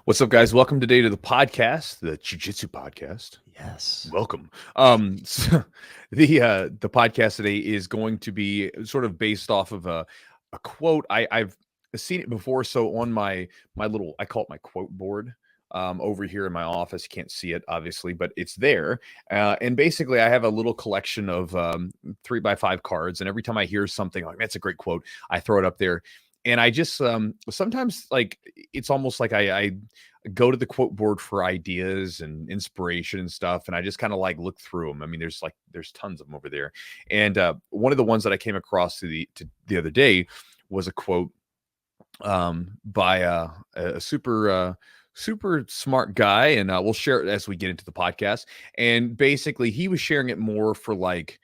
What's up, guys? Welcome today to the podcast, the Jiu-Jitsu podcast. Yes. Welcome. So the podcast today is going to be sort of based off of a quote. I've seen it before. So on my little, I call it my quote board. Over here in my office, you can't see it obviously, but it's there. And basically, I have a little collection of 3x5 cards, and every time I hear something like that's a great quote, I throw it up there. And I just sometimes like it's almost like I go to the quote board for ideas and inspiration and stuff, and I just kind of like look through them. I mean, there's tons of them over there, and one of the ones that I came across to the other day was a quote by a super smart guy, and we'll share it as we get into the podcast. And basically, he was sharing it more for like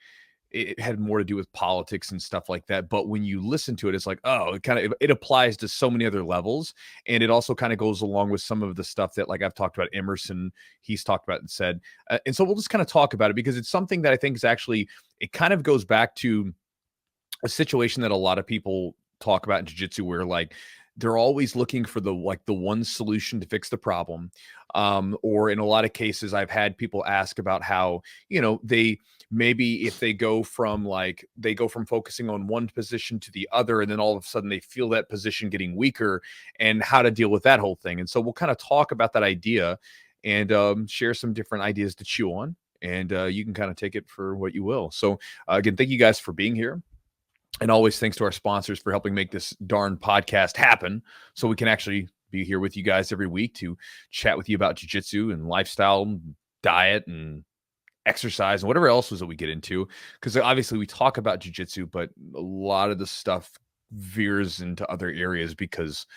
it had more to do with politics and stuff like that. But when you listen to it, it's like, oh, it applies to so many other levels. And it also kind of goes along with some of the stuff that like I've talked about Emerson, he's talked about and said. And so we'll just kind of talk about it because it's something that I think is actually, it kind of goes back to a situation that a lot of people talk about in jiu-jitsu where like they're always looking for the one solution to fix the problem. Or in a lot of cases, I've had people ask about how, they maybe if they go from focusing on one position to the other, and then all of a sudden they feel that position getting weaker and how to deal with that whole thing. And so we'll kind of talk about that idea and share some different ideas to chew on. And you can kind of take it for what you will. So again, thank you guys for being here. And always thanks to our sponsors for helping make this darn podcast happen so we can actually be here with you guys every week to chat with you about jiu-jitsu and lifestyle, diet, and exercise and whatever else was that we get into. Because obviously we talk about jiu-jitsu, but a lot of the stuff veers into other areas because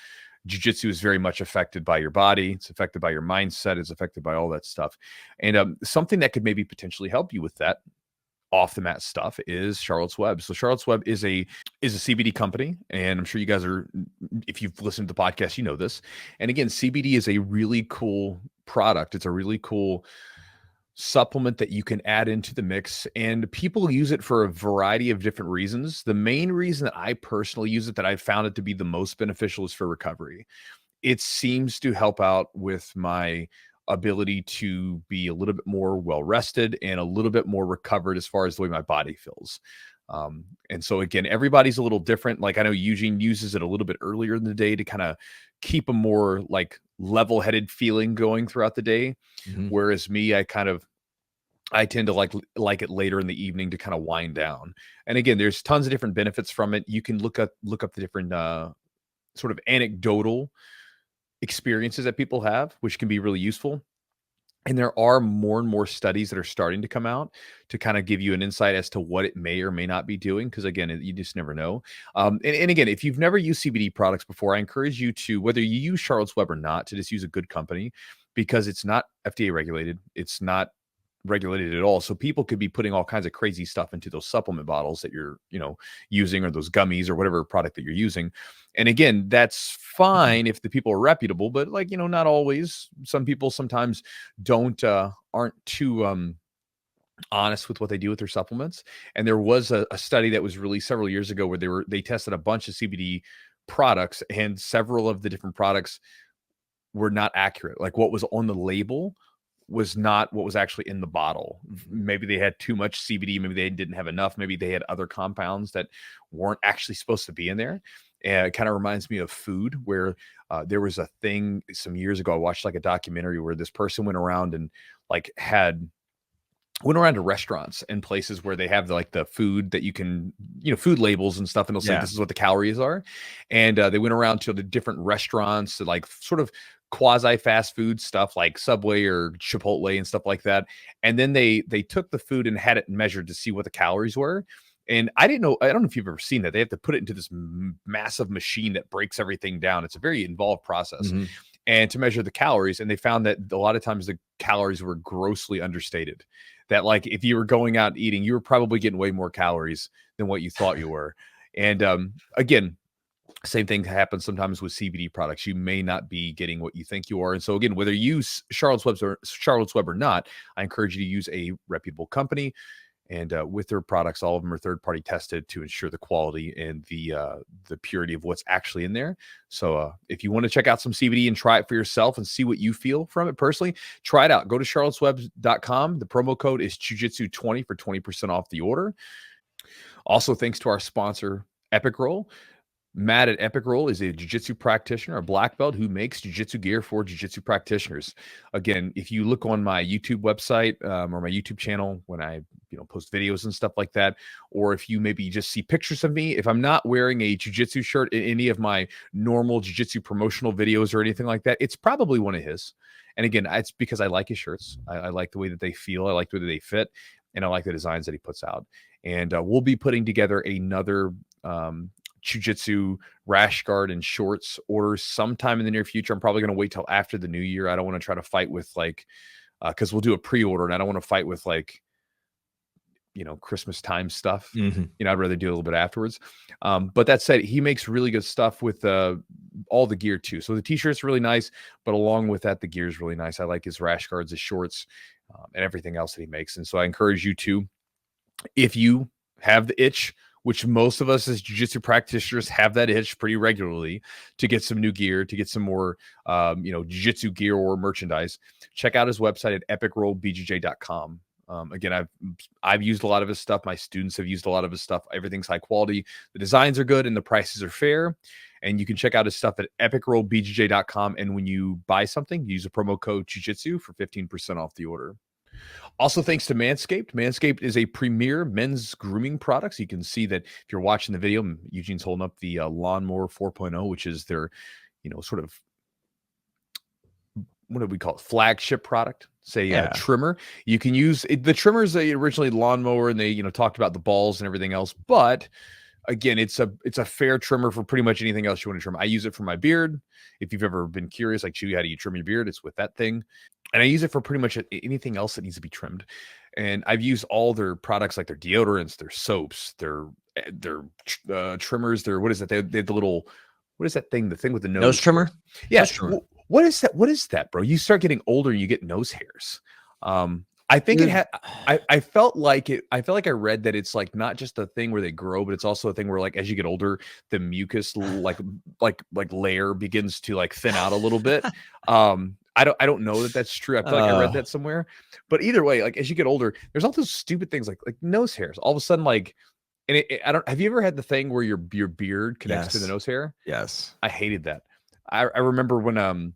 jiu-jitsu is very much affected by your body. It's affected by your mindset. It's affected by all that stuff. And something that could maybe potentially help you with that off the mat stuff is Charlotte's Web. So Charlotte's Web is a CBD company, and I'm sure you guys are, if you've listened to the podcast, you know this. And again, CBD is a really cool product. It's a really cool supplement that you can add into the mix, and people use it for a variety of different reasons. The main reason that I personally use it, that I found it to be the most beneficial, is for recovery. It seems to help out with my ability to be a little bit more well-rested and a little bit more recovered as far as the way my body feels. And so again, everybody's a little different. Like I know Eugene uses it a little bit earlier in the day to kind of keep a more like level-headed feeling going throughout the day. Mhm. Whereas me, I tend to like it later in the evening to kind of wind down. And again, there's tons of different benefits from it. You can look up the different sort of anecdotal experiences that people have, which can be really useful. And there are more and more studies that are starting to come out to kind of give you an insight as to what it may or may not be doing. Because again, you just never know. And again, if you've never used CBD products before, I encourage you to, whether you use Charlotte's Web or not, to just use a good company, because it's not FDA regulated. It's not regulated at all. So people could be putting all kinds of crazy stuff into those supplement bottles that you're, using, or those gummies or whatever product that you're using. And again, that's fine if the people are reputable, but like, not always. Some people sometimes aren't too honest with what they do with their supplements. And there was a study that was released several years ago where they tested a bunch of CBD products, and several of the different products were not accurate. Like what was on the label was not what was actually in the bottle. Maybe they had too much CBD. Maybe they didn't have enough. Maybe they had other compounds that weren't actually supposed to be in there. And it kind of reminds me of food, where there was a thing some years ago. I watched like a documentary where this person went around and like went around to restaurants and places where they have like the food that you can, food labels and stuff. And they'll say, this is what the calories are. And they went around to the different restaurants, like sort of quasi fast food stuff like Subway or Chipotle and stuff like that. And then they took the food and had it measured to see what the calories were. And I don't know if you've ever seen that. They have to put it into this massive machine that breaks everything down. It's a very involved process. Mm-hmm. And to measure the calories. And they found that a lot of times the calories were grossly understated. That like if you were going out eating, you were probably getting way more calories than what you thought you were. And again, same thing happens sometimes with CBD products. You may not be getting what you think you are. And so again, whether you use Charlotte's Web or not, I encourage you to use a reputable company. And with their products, all of them are third-party tested to ensure the quality and the purity of what's actually in there. So if you want to check out some CBD and try it for yourself and see what you feel from it personally, try it out. Go to charlottesweb.com. The promo code is Jiu-Jitsu20 for 20% off the order. Also, thanks to our sponsor, Epic Roll. Matt at Epic Roll is a jiu-jitsu practitioner, a black belt who makes jiu-jitsu gear for jiu-jitsu practitioners. Again, if you look on my YouTube website or my YouTube channel when I post videos and stuff like that, or if you maybe just see pictures of me, if I'm not wearing a jiu-jitsu shirt in any of my normal jiu-jitsu promotional videos or anything like that, it's probably one of his. And again, it's because I like his shirts. I like the way that they feel. I like the way that they fit. And I like the designs that he puts out. And we'll be putting together another Jiu-Jitsu rash guard and shorts order sometime in the near future. I'm probably going to wait till after the new year. I don't want to try to fight with because we'll do a pre-order and I don't want to fight with Christmas time stuff. Mm-hmm. I'd rather do a little bit afterwards. But that said, he makes really good stuff with all the gear too. So the t-shirt's really nice, but along with that, the gear is really nice. I like his rash guards, his shorts, and everything else that he makes. And so I encourage you to, if you have the itch, which most of us as jiu-jitsu practitioners have that itch pretty regularly, to get some new gear, to get some more, jiu-jitsu gear or merchandise, check out his website at epicrollbjj.com. Again, I've used a lot of his stuff. My students have used a lot of his stuff. Everything's high quality. The designs are good and the prices are fair. And you can check out his stuff at epicrollbjj.com. And when you buy something, use a promo code Jiu-Jitsu for 15% off the order. Also, thanks to Manscaped. Manscaped is a premier men's grooming product. So you can see that if you're watching the video, Eugene's holding up the Lawnmower 4.0, which is their, sort of, what do we call it? Flagship product. Say trimmer. You can use it. The trimmers, they originally lawnmower and they, talked about the balls and everything else. But again, it's a fair trimmer for pretty much anything else you want to trim. I use it for my beard. If you've ever been curious, like, Chewy, how do you trim your beard? It's with that thing. And I use it for pretty much anything else that needs to be trimmed. And I've used all their products, like their deodorants, their soaps, their trimmers, what is that? They have the little, what is that thing? The thing with the nose trimmer? Yeah. Nose trimmer. What is that? What is that, bro? You start getting older, you get nose hairs. I think it had, I felt like I read that it's like not just a thing where they grow, but it's also a thing where, like, as you get older, the mucus like layer begins to like thin out a little bit. I don't know that that's true. I feel like I read that somewhere, but either way, like, as you get older, there's all those stupid things like nose hairs. All of a sudden, like, and I don't, have you ever had the thing where your beard connects to the nose hair? Yes. I hated that. I remember when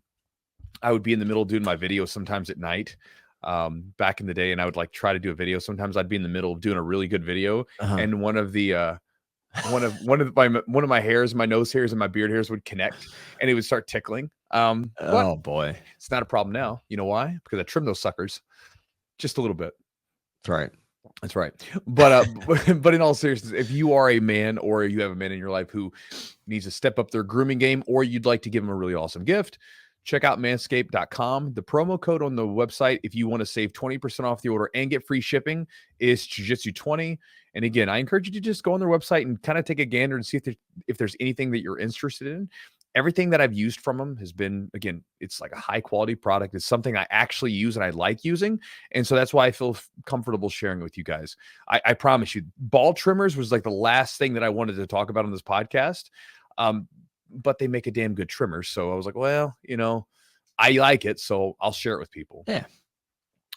I would be in the middle of doing my video sometimes at night, back in the day, and I would like try to do a video. Sometimes I'd be in the middle of doing a really good video, and one of my hairs, my nose hairs and my beard hairs would connect and it would start tickling. Oh boy. It's not a problem now. You know why? Because I trimmed those suckers just a little bit. That's right. That's right. But but in all seriousness, if you are a man or you have a man in your life who needs to step up their grooming game, or you'd like to give them a really awesome gift, check out manscaped.com. The promo code on the website, if you want to save 20% off the order and get free shipping, is Jiu-Jitsu20. And again, I encourage you to just go on their website and kind of take a gander and see if there's anything that you're interested in. Everything that I've used from them has been, again, it's like a high quality product. It's something I actually use and I like using. And so that's why I feel comfortable sharing it with you guys. I promise you, ball trimmers was like the last thing that I wanted to talk about on this podcast. But they make a damn good trimmer. So I was like, well, I like it, so I'll share it with people. Yeah.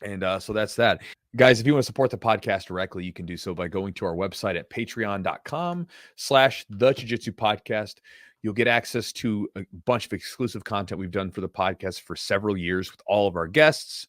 And so that's that. Guys, if you want to support the podcast directly, you can do so by going to our website at patreon.com/the Jiu-Jitsu podcast. You'll get access to a bunch of exclusive content we've done for the podcast for several years with all of our guests,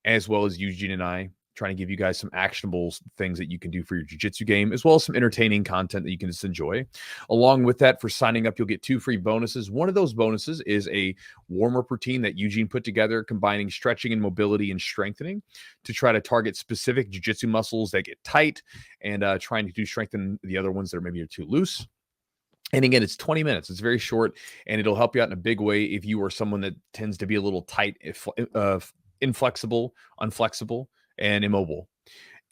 as well as Eugene and I, trying to give you guys some actionable things that you can do for your jiu-jitsu game, as well as some entertaining content that you can just enjoy. Along with that, for signing up, you'll get 2 free bonuses. One of those bonuses is a warm-up routine that Eugene put together, combining stretching and mobility and strengthening to try to target specific jiu-jitsu muscles that get tight, and trying to strengthen the other ones that are maybe too loose. And again, it's 20 minutes. It's very short, and it'll help you out in a big way if you are someone that tends to be a little tight, inflexible, unflexible, and immobile.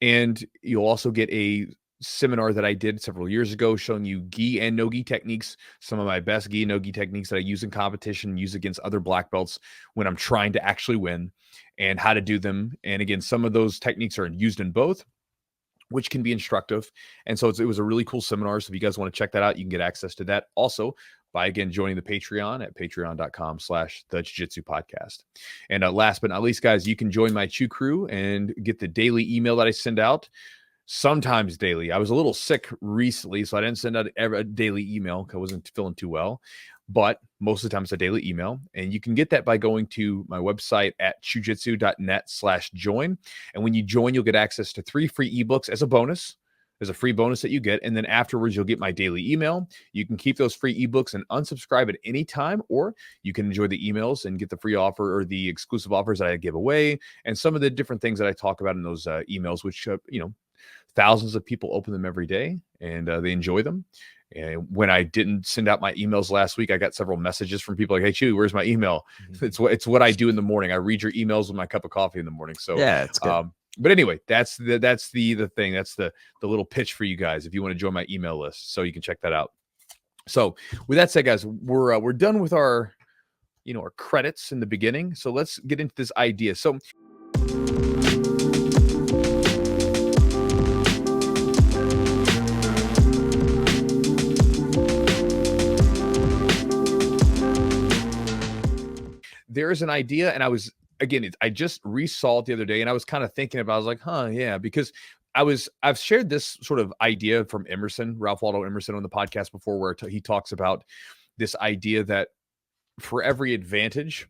And you'll also get a seminar that I did several years ago showing you gi and no gi techniques, some of my best gi and no gi techniques that I use in competition, use against other black belts when I'm trying to actually win, and how to do them. And again, some of those techniques are used in both, which can be instructive. And so it was a really cool seminar. So if you guys want to check that out, you can get access to that also by, again, joining the Patreon at patreon.com/the Jiu-Jitsu podcast. And last but not least, guys, you can join my Chew crew and get the daily email that I send out, sometimes daily. I was a little sick recently, so I didn't send out a daily email because I wasn't feeling too well. But most of the time it's a daily email. And you can get that by going to my website at chewjitsu.net/join. And when you join, you'll get access to 3 free ebooks as a bonus. There's a free bonus that you get. And then afterwards, you'll get my daily email. You can keep those free ebooks and unsubscribe at any time, or you can enjoy the emails and get the free offer or the exclusive offers that I give away and some of the different things that I talk about in those emails, which, thousands of people open them every day and they enjoy them. And when I didn't send out my emails last week, I got several messages from people like, "Hey, Chew, where's my email?" Mm-hmm. It's what I do in the morning. I read your emails with my cup of coffee in the morning. So yeah, it's good. But anyway, that's the thing. That's the little pitch for you guys if you want to join my email list. So you can check that out. So with that said, guys, we're done with our our credits in the beginning. So let's get into this idea. So there's an idea, and I just resaw it the other day, and I was kind of thinking about, I was like, yeah, because I've shared this sort of idea from Emerson, Ralph Waldo Emerson, on the podcast before, where he talks about this idea that for every advantage,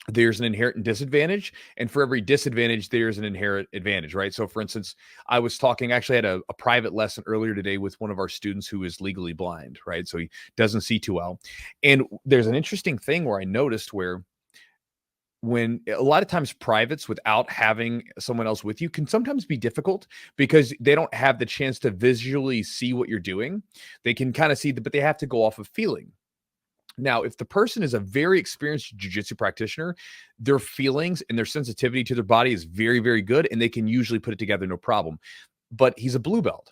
there's an inherent disadvantage, and for every disadvantage, there's an inherent advantage, right? So for instance, I actually had a private lesson earlier today with one of our students who is legally blind, right? So he doesn't see too well. And there's an interesting thing where I noticed when a lot of times privates without having someone else with you can sometimes be difficult because they don't have the chance to visually see what you're doing. They can kind of see but they have to go off of feeling. Now, if the person is a very experienced jiu-jitsu practitioner, their feelings and their sensitivity to their body is very, very good, and they can usually put it together no problem. But he's a blue belt.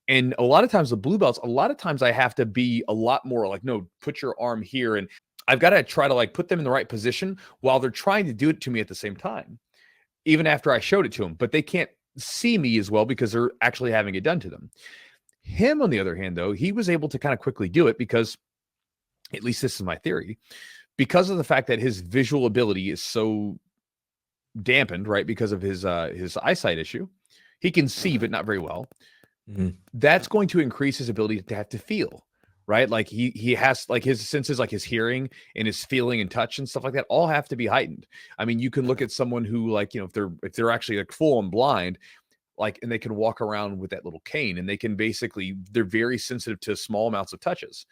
And a lot of times the blue belts, I have to be a lot more like, no, put your arm here. And I've got to try to put them in the right position while they're trying to do it to me at the same time, even after I showed it to them. But they can't see me as well because they're actually having it done to them. Him, on the other hand, though, he was able to kind of quickly do it because, at least this is my theory, because of the fact that his visual ability is so dampened, right? Because of his eyesight issue. He can see, but not very well. Mm-hmm. That's going to increase his ability to have to feel, right? Like he has his senses, like his hearing and his feeling and touch and stuff like that, all have to be heightened. I mean, you can look at someone who if they're actually full on blind, and they can walk around with that little cane, and they can they're very sensitive to small amounts of touches.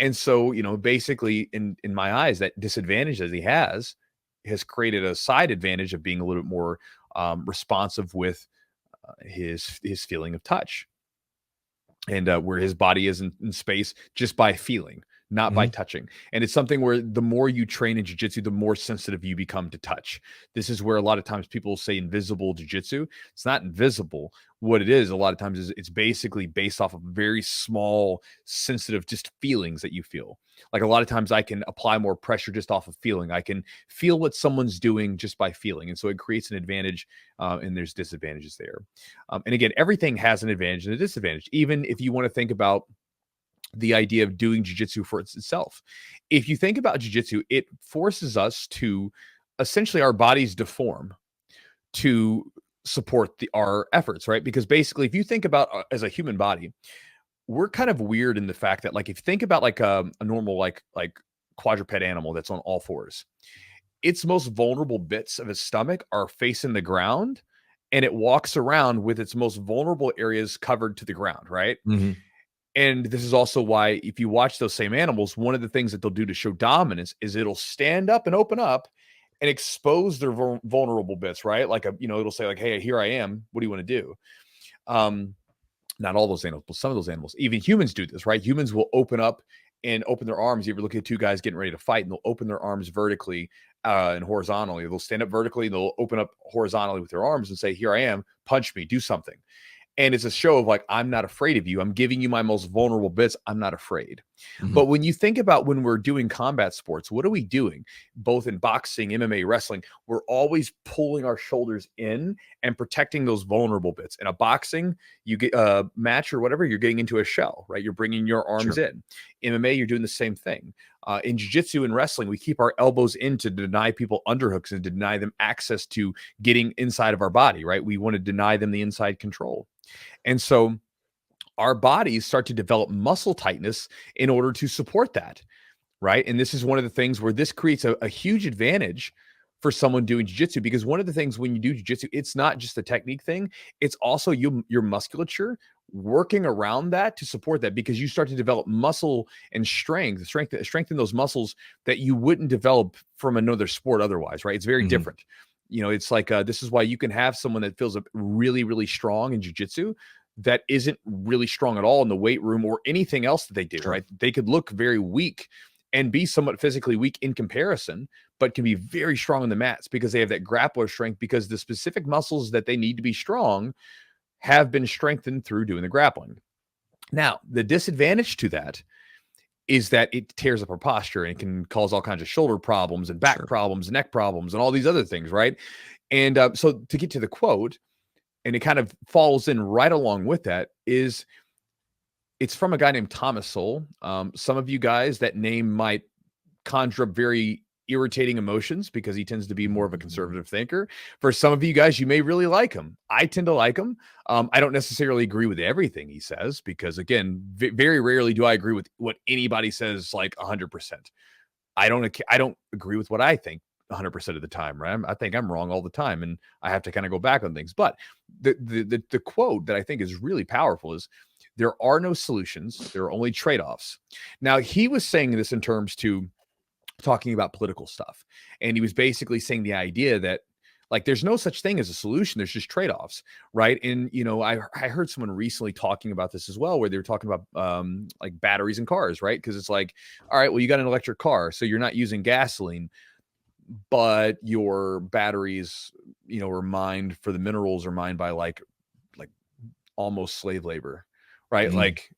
And so, basically in my eyes, that disadvantage that he has created a side advantage of being a little bit more responsive with his feeling of touch, and where his body is in space just by feeling, not by touching. And it's something where the more you train in jiu-jitsu, the more sensitive you become to touch. This is where a lot of times people say invisible jiu-jitsu. It's not invisible. What it is a lot of times is it's basically based off of very small, sensitive, just feelings that you feel. Like a lot of times I can apply more pressure just off of feeling. I can feel what someone's doing just by feeling. And so it creates an advantage, and there's disadvantages there. And again, everything has an advantage and a disadvantage. Even if you want to think about the idea of doing jiu-jitsu for itself. If you think about jiu-jitsu, it forces us to essentially our bodies deform to support our efforts, right? Because basically, if you think about as a human body, we're kind of weird in the fact that if you think about a normal like quadruped animal that's on all fours, its most vulnerable bits of its stomach are facing the ground, and it walks around with its most vulnerable areas covered to the ground, right? Mm-hmm. And this is also why, if you watch those same animals, one of the things that they'll do to show dominance is it'll stand up and open up and expose their vulnerable bits, right? It'll say hey, here I am. What do you want to do? Not all those animals, but some of those animals, even humans do this, right? Humans will open up and open their arms. You ever look at two guys getting ready to fight, and they'll open their arms vertically and horizontally. They'll stand up vertically, and they'll open up horizontally with their arms and say, here I am, punch me, do something. And it's a show of I'm not afraid of you. I'm giving you my most vulnerable bits. I'm not afraid. But when you think about when we're doing combat sports, what are we doing? Both in boxing, MMA, wrestling, we're always pulling our shoulders in and protecting those vulnerable bits. In a boxing, you get a match or whatever, you're getting into a shell, right? You're bringing your arms in. MMA, you're doing the same thing. In jiu-jitsu and wrestling, we keep our elbows in to deny people underhooks and deny them access to getting inside of our body, right? We want to deny them the inside control. And so our bodies start to develop muscle tightness in order to support that, right? And this is one of the things where this creates a huge advantage for someone doing jiu-jitsu, because one of the things when you do jiu-jitsu, it's not just a technique thing, it's also your musculature working around that to support that, because you start to develop muscle and strengthen those muscles that you wouldn't develop from another sport otherwise, right? It's very different. It's like this is why you can have someone that feels really, really strong in jiu-jitsu that isn't really strong at all in the weight room or anything else that they do, right? They could look very weak and be somewhat physically weak in comparison, but can be very strong on the mats because they have that grappler strength, because the specific muscles that they need to be strong have been strengthened through doing the grappling. Now, the disadvantage to that is that it tears up our posture and it can cause all kinds of shoulder problems and back problems, neck problems, and all these other things, right? And so to get to the quote, and it kind of falls in right along with that, is it's from a guy named Thomas Sowell. Some of you guys, that name might conjure up very irritating emotions because he tends to be more of a conservative thinker. For some of you guys, you may really like him. I tend to like him. I don't necessarily agree with everything he says because, again, very rarely do I agree with what anybody says like 100%. I don't agree with what I think 100% of the time, right? I think I'm wrong all the time, and I have to kind of go back on things. But the quote that I think is really powerful is, there are no solutions, there are only trade-offs. Now, he was saying this in terms to talking about political stuff, and he was basically saying the idea that, like, there's no such thing as a solution, there's just trade-offs, right? And I heard someone recently talking about this as well, where they were talking about like batteries in cars, right? Because it's like, all right, well, you got an electric car, so you're not using gasoline, but your batteries, are mined for the minerals, are mined by like almost slave labor, right? Like,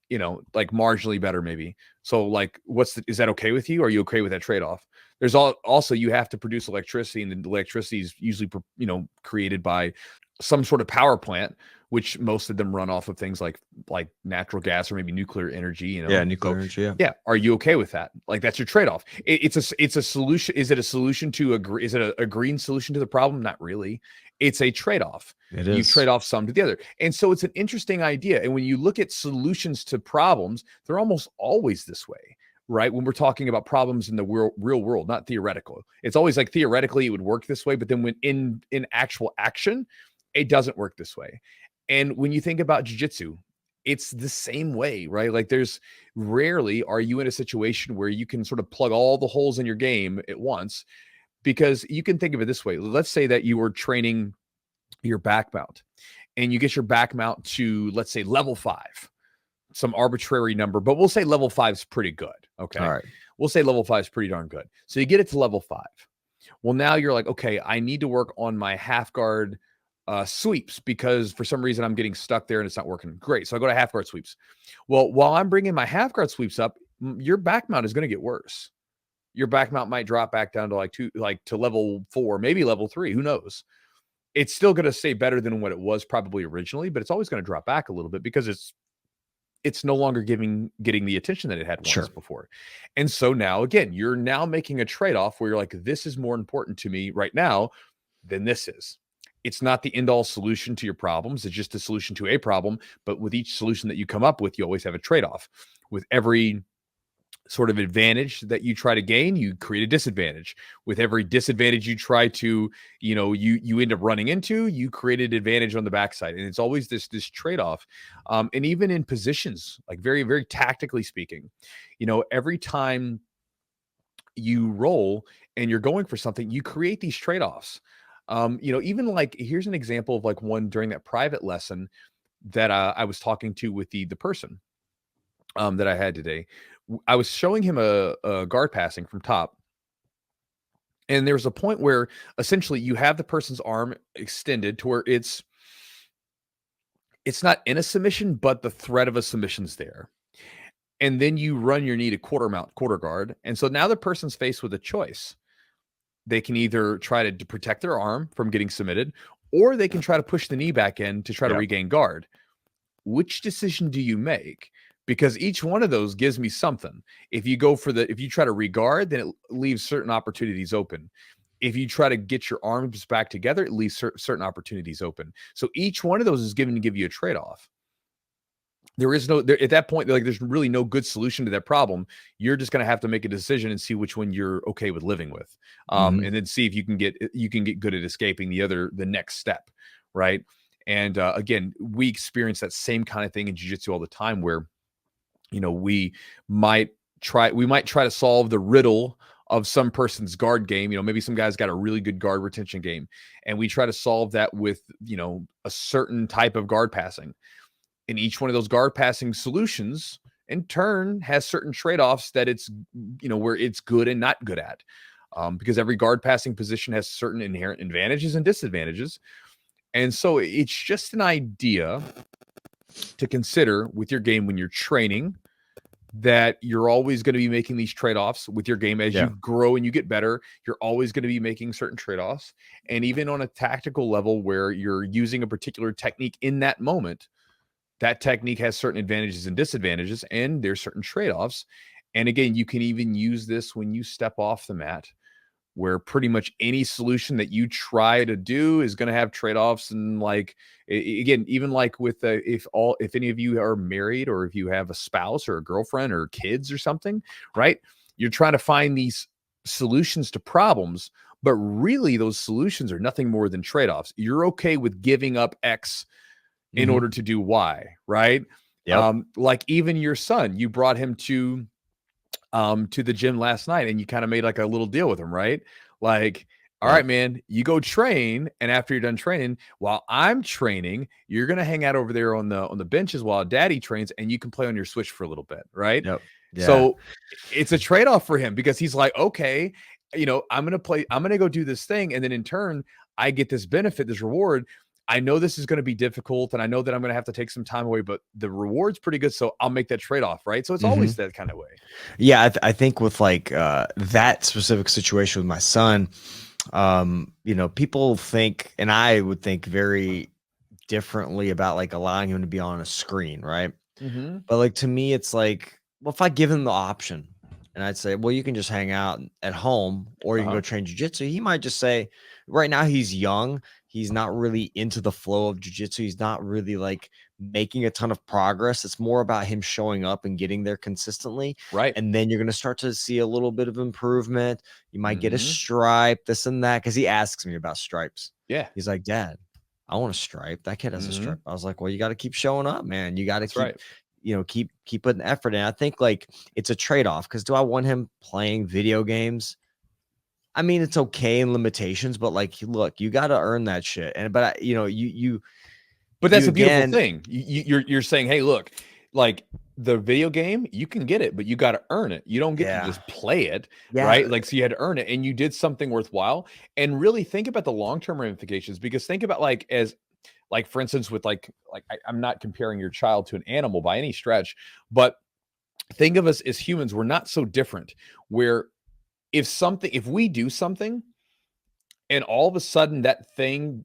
like marginally better maybe. So like, is that okay with you? Are you okay with that trade-off? There's also, you have to produce electricity, and the electricity is usually, created by some sort of power plant, which most of them run off of things like natural gas or maybe nuclear energy, nuclear energy. Yeah. Are you okay with that? Like, that's your trade-off. It's a solution. Is it a solution to is it a green solution to the problem? Not really. It's a trade-off. You trade off some to the other. And so it's an interesting idea. And when you look at solutions to problems, they're almost always this way, right? When we're talking about problems in the real world, not theoretical. It's always like theoretically it would work this way, but then when in actual action, it doesn't work this way. And when you think about jiu-jitsu, it's the same way, right? Like, there's rarely are you in a situation where you can sort of plug all the holes in your game at once, because you can think of it this way. Let's say that you were training your back mount and you get your back mount to, let's say, level 5, some arbitrary number, but we'll say level 5 is pretty good. Okay. All right. We'll say level 5 is pretty darn good. So you get it to level 5. Well, now you're like, okay, I need to work on my half guard sweeps, because for some reason I'm getting stuck there and it's not working. Great. So I go to half guard sweeps. Well, while I'm bringing my half guard sweeps up, your back mount is going to get worse. Your back mount might drop back down to to level 4, maybe level 3. Who knows? It's still going to stay better than what it was probably originally, but it's always going to drop back a little bit because it's no longer getting the attention that it had once before. And so now, again, you're now making a trade-off where you're like, this is more important to me right now than this is. It's not the end-all solution to your problems. It's just a solution to a problem. But with each solution that you come up with, you always have a trade-off. With every sort of advantage that you try to gain, you create a disadvantage. With every disadvantage you try to, you end up running into, you create an advantage on the backside. And it's always this trade-off. And even in positions, like very, very tactically speaking, every time you roll and you're going for something, you create these trade-offs. Even like, here's an example of like one during that private lesson that I was talking to with the person that I had today. I was showing him a guard passing from top. And there's a point where essentially you have the person's arm extended to where it's not in a submission, but the threat of a submission's there. and then you run your knee to quarter mount, quarter guard. And so now the person's faced with a choice. They can either try to protect their arm from getting submitted, or they can try to push the knee back in to try to regain guard. Which decision do you make? Because each one of those gives me something. If you try to regard, then it leaves certain opportunities open. If you try to get your arms back together, it leaves certain opportunities open. So each one of those is given to give you a trade-off. There is no, at that point, like, there's really no good solution to that problem. You're just going to have to make a decision and see which one you're okay with living with. And then see if you can get good at escaping the next step. Right. And again, we experience that same kind of thing in jiu-jitsu all the time where, we might try to solve the riddle of some person's guard game. Maybe some guy's got a really good guard retention game, and we try to solve that with, a certain type of guard passing. And each one of those guard passing solutions in turn has certain trade-offs that it's, where it's good and not good at, because every guard passing position has certain inherent advantages and disadvantages. And so it's just an idea to consider with your game when you're training, that you're always going to be making these trade-offs with your game as you grow and you get better. You're always going to be making certain trade-offs. And even on a tactical level where you're using a particular technique in that moment, that technique has certain advantages and disadvantages, and there's certain trade-offs. And again, you can even use this when you step off the mat, where pretty much any solution that you try to do is going to have trade-offs. And like, again, even like with if any of you are married, or if you have a spouse or a girlfriend or kids or something, right? You're trying to find these solutions to problems, but really those solutions are nothing more than trade-offs. You're okay with giving up X in order to do Y, right? Like even your son, you brought him to the gym last night, and you kind of made like a little deal with him, right? Like, all right, man, you go train, and after you're done training, while I'm training, you're gonna hang out over there on the benches while Daddy trains, and you can play on your Switch for a little bit, right? So it's a trade-off for him, because he's like, okay, I'm gonna go do this thing, and then in turn, I get this benefit, this reward. I know this is going to be difficult, and I know that I'm going to have to take some time away, but the reward's pretty good, so I'll make that trade-off, right? So it's always that kind of way. Yeah, I think with like that specific situation with my son, people think, and I would think very differently about like allowing him to be on a screen, right? But like to me, it's like, well, if I give him the option, and I'd say, well, you can just hang out at home, or you can go train jiu-jitsu, he might just say, right now he's young. He's not really into the flow of jiu-jitsu. He's not really like making a ton of progress. It's more about him showing up and getting there consistently. Right. And then you're going to start to see a little bit of improvement. You might get a stripe, this and that. Cause he asks me about stripes. Yeah. He's like, Dad, I want a stripe. That kid has a stripe. I was like, well, you got to keep showing up, man. You got to keep putting effort in. I think like it's a trade-off. Cause do I want him playing video games? I mean, it's okay in limitations, but like, look, you got to earn that shit. And, but but that's a beautiful thing. You're saying, hey, look, like the video game, you can get it, but you got to earn it. You don't get to just play it, right? Like, so you had to earn it, and you did something worthwhile. And really think about the long-term ramifications, because think about like, for instance, with like I'm not comparing your child to an animal by any stretch, but think of us as humans. We're not so different, where if we do something and all of a sudden that thing,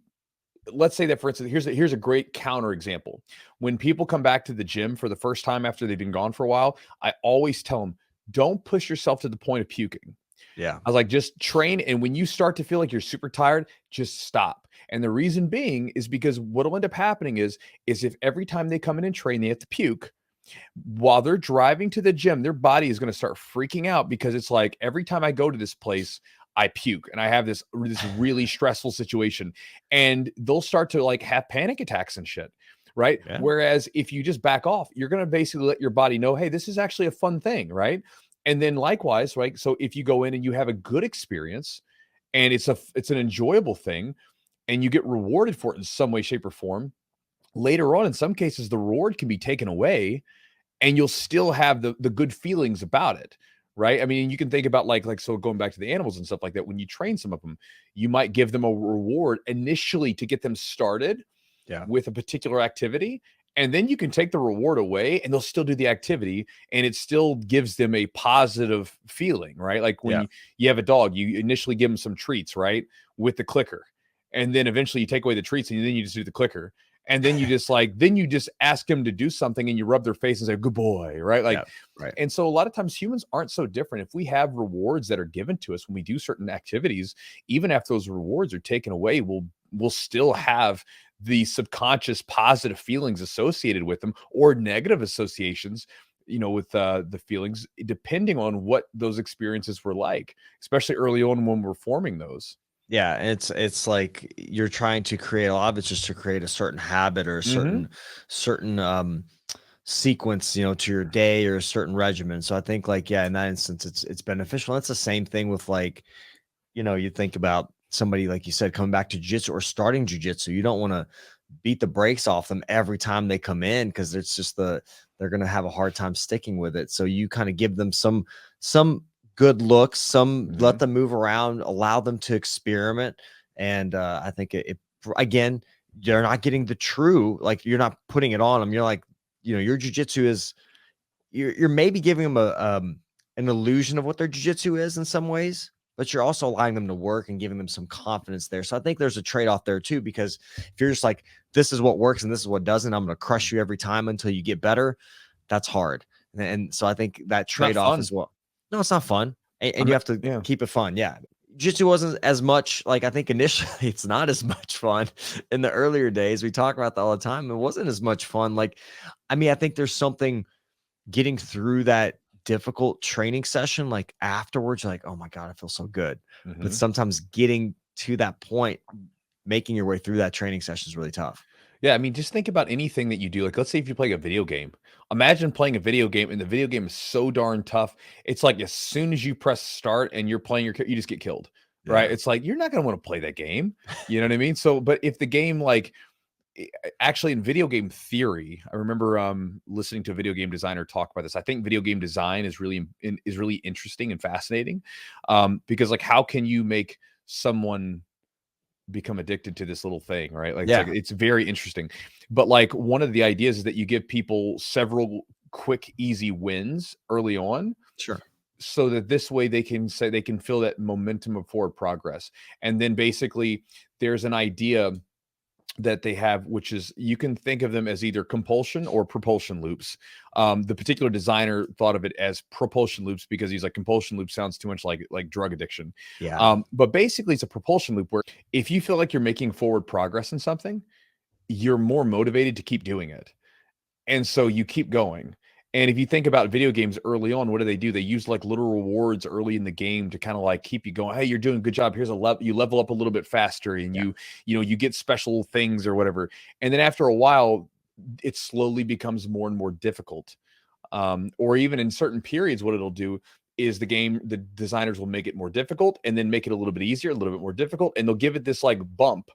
let's say that, for instance, here's a great counter example. When people come back to the gym for the first time after they've been gone for a while, I always tell them, don't push yourself to the point of puking. I was like, just train. And when you start to feel like you're super tired, just stop. And the reason being is because what'll end up happening is if every time they come in and train, they have to puke, while they're driving to the gym, their body is going to start freaking out, because it's like, every time I go to this place, I puke, and I have this really stressful situation, and they'll start to like have panic attacks and shit. Right. Whereas if you just back off, you're going to basically let your body know, hey, this is actually a fun thing. Right. And then likewise, right. So if you go in and you have a good experience, and it's an enjoyable thing, and you get rewarded for it in some way, shape, or form, later on, in some cases, the reward can be taken away, and you'll still have the good feelings about it, right? I mean, you can think about so going back to the animals and stuff like that. When you train some of them, you might give them a reward initially to get them started with a particular activity, And then you can take the reward away and they'll still do the activity and it still gives them a positive feeling, right? Like when you have a dog, you initially give them some treats, right? With the clicker. And then eventually you take away the treats and then you just do the clicker. And then you just then you just ask them to do something and you rub their face and say, good boy, right? Like, right. And so a lot of times humans aren't so different. If we have rewards that are given to us when we do certain activities, even after those rewards are taken away, we'll still have the subconscious positive feelings associated with them or negative associations, with the feelings, depending on what those experiences were like, especially early on when we're forming those. Yeah, it's like you're trying to create a lot of it's just to create a certain habit or a certain sequence, to your day or a certain regimen. So I think in that instance it's beneficial. That's the same thing with you think about somebody, like you said, coming back to jiu-jitsu or starting jiu-jitsu. You don't want to beat the brakes off them every time they come in because it's just they're going to have a hard time sticking with it. So you kind of give them some good looks, let them move around, allow them to experiment. And I think it again, you're not getting the true, you're not putting it on them. You're like, your jiu-jitsu is, you're maybe giving them an illusion of what their jiu-jitsu is in some ways, but you're also allowing them to work and giving them some confidence there. So I think there's a trade-off there too, because if you're just like, this is what works and this is what doesn't, I'm going to crush you every time until you get better, that's hard. And so I think that trade-off as well. No, it's not fun. And you have to keep it fun. Yeah. Jiu-jitsu wasn't as much, I think initially it's not as much fun in the earlier days. We talk about that all the time. It wasn't as much fun. I think there's something getting through that difficult training session, afterwards, you're like, oh my God, I feel so good. But sometimes getting to that point, making your way through that training session is really tough. Yeah, I mean, just think about anything that you do. Like, let's say if you play a video game, imagine playing a video game and the video game is so darn tough. It's like as soon as you press start and you're playing you just get killed, right? It's like, you're not going to want to play that game. You know what I mean? So, but if the game, actually in video game theory, I remember listening to a video game designer talk about this. I think video game design is really interesting and fascinating because how can you make someone become addicted to this little thing, right? It's very interesting. But one of the ideas is that you give people several quick, easy wins early on. Sure. So that this way they can feel that momentum of forward progress. And then basically there's an idea that they have, which is you can think of them as either compulsion or propulsion loops. The particular designer thought of it as propulsion loops because he's like, compulsion loop sounds too much like drug addiction. Yeah. But basically it's a propulsion loop where if you feel like you're making forward progress in something, you're more motivated to keep doing it. And so you keep going. And if you think about video games early on, what do? They use little rewards early in the game to kind of keep you going. Hey, you're doing a good job. Here's you level up a little bit faster and you get special things or whatever. And then after a while, it slowly becomes more and more difficult. Or even in certain periods, what it'll do is the designers will make it more difficult and then make it a little bit easier, a little bit more difficult. And they'll give it this bump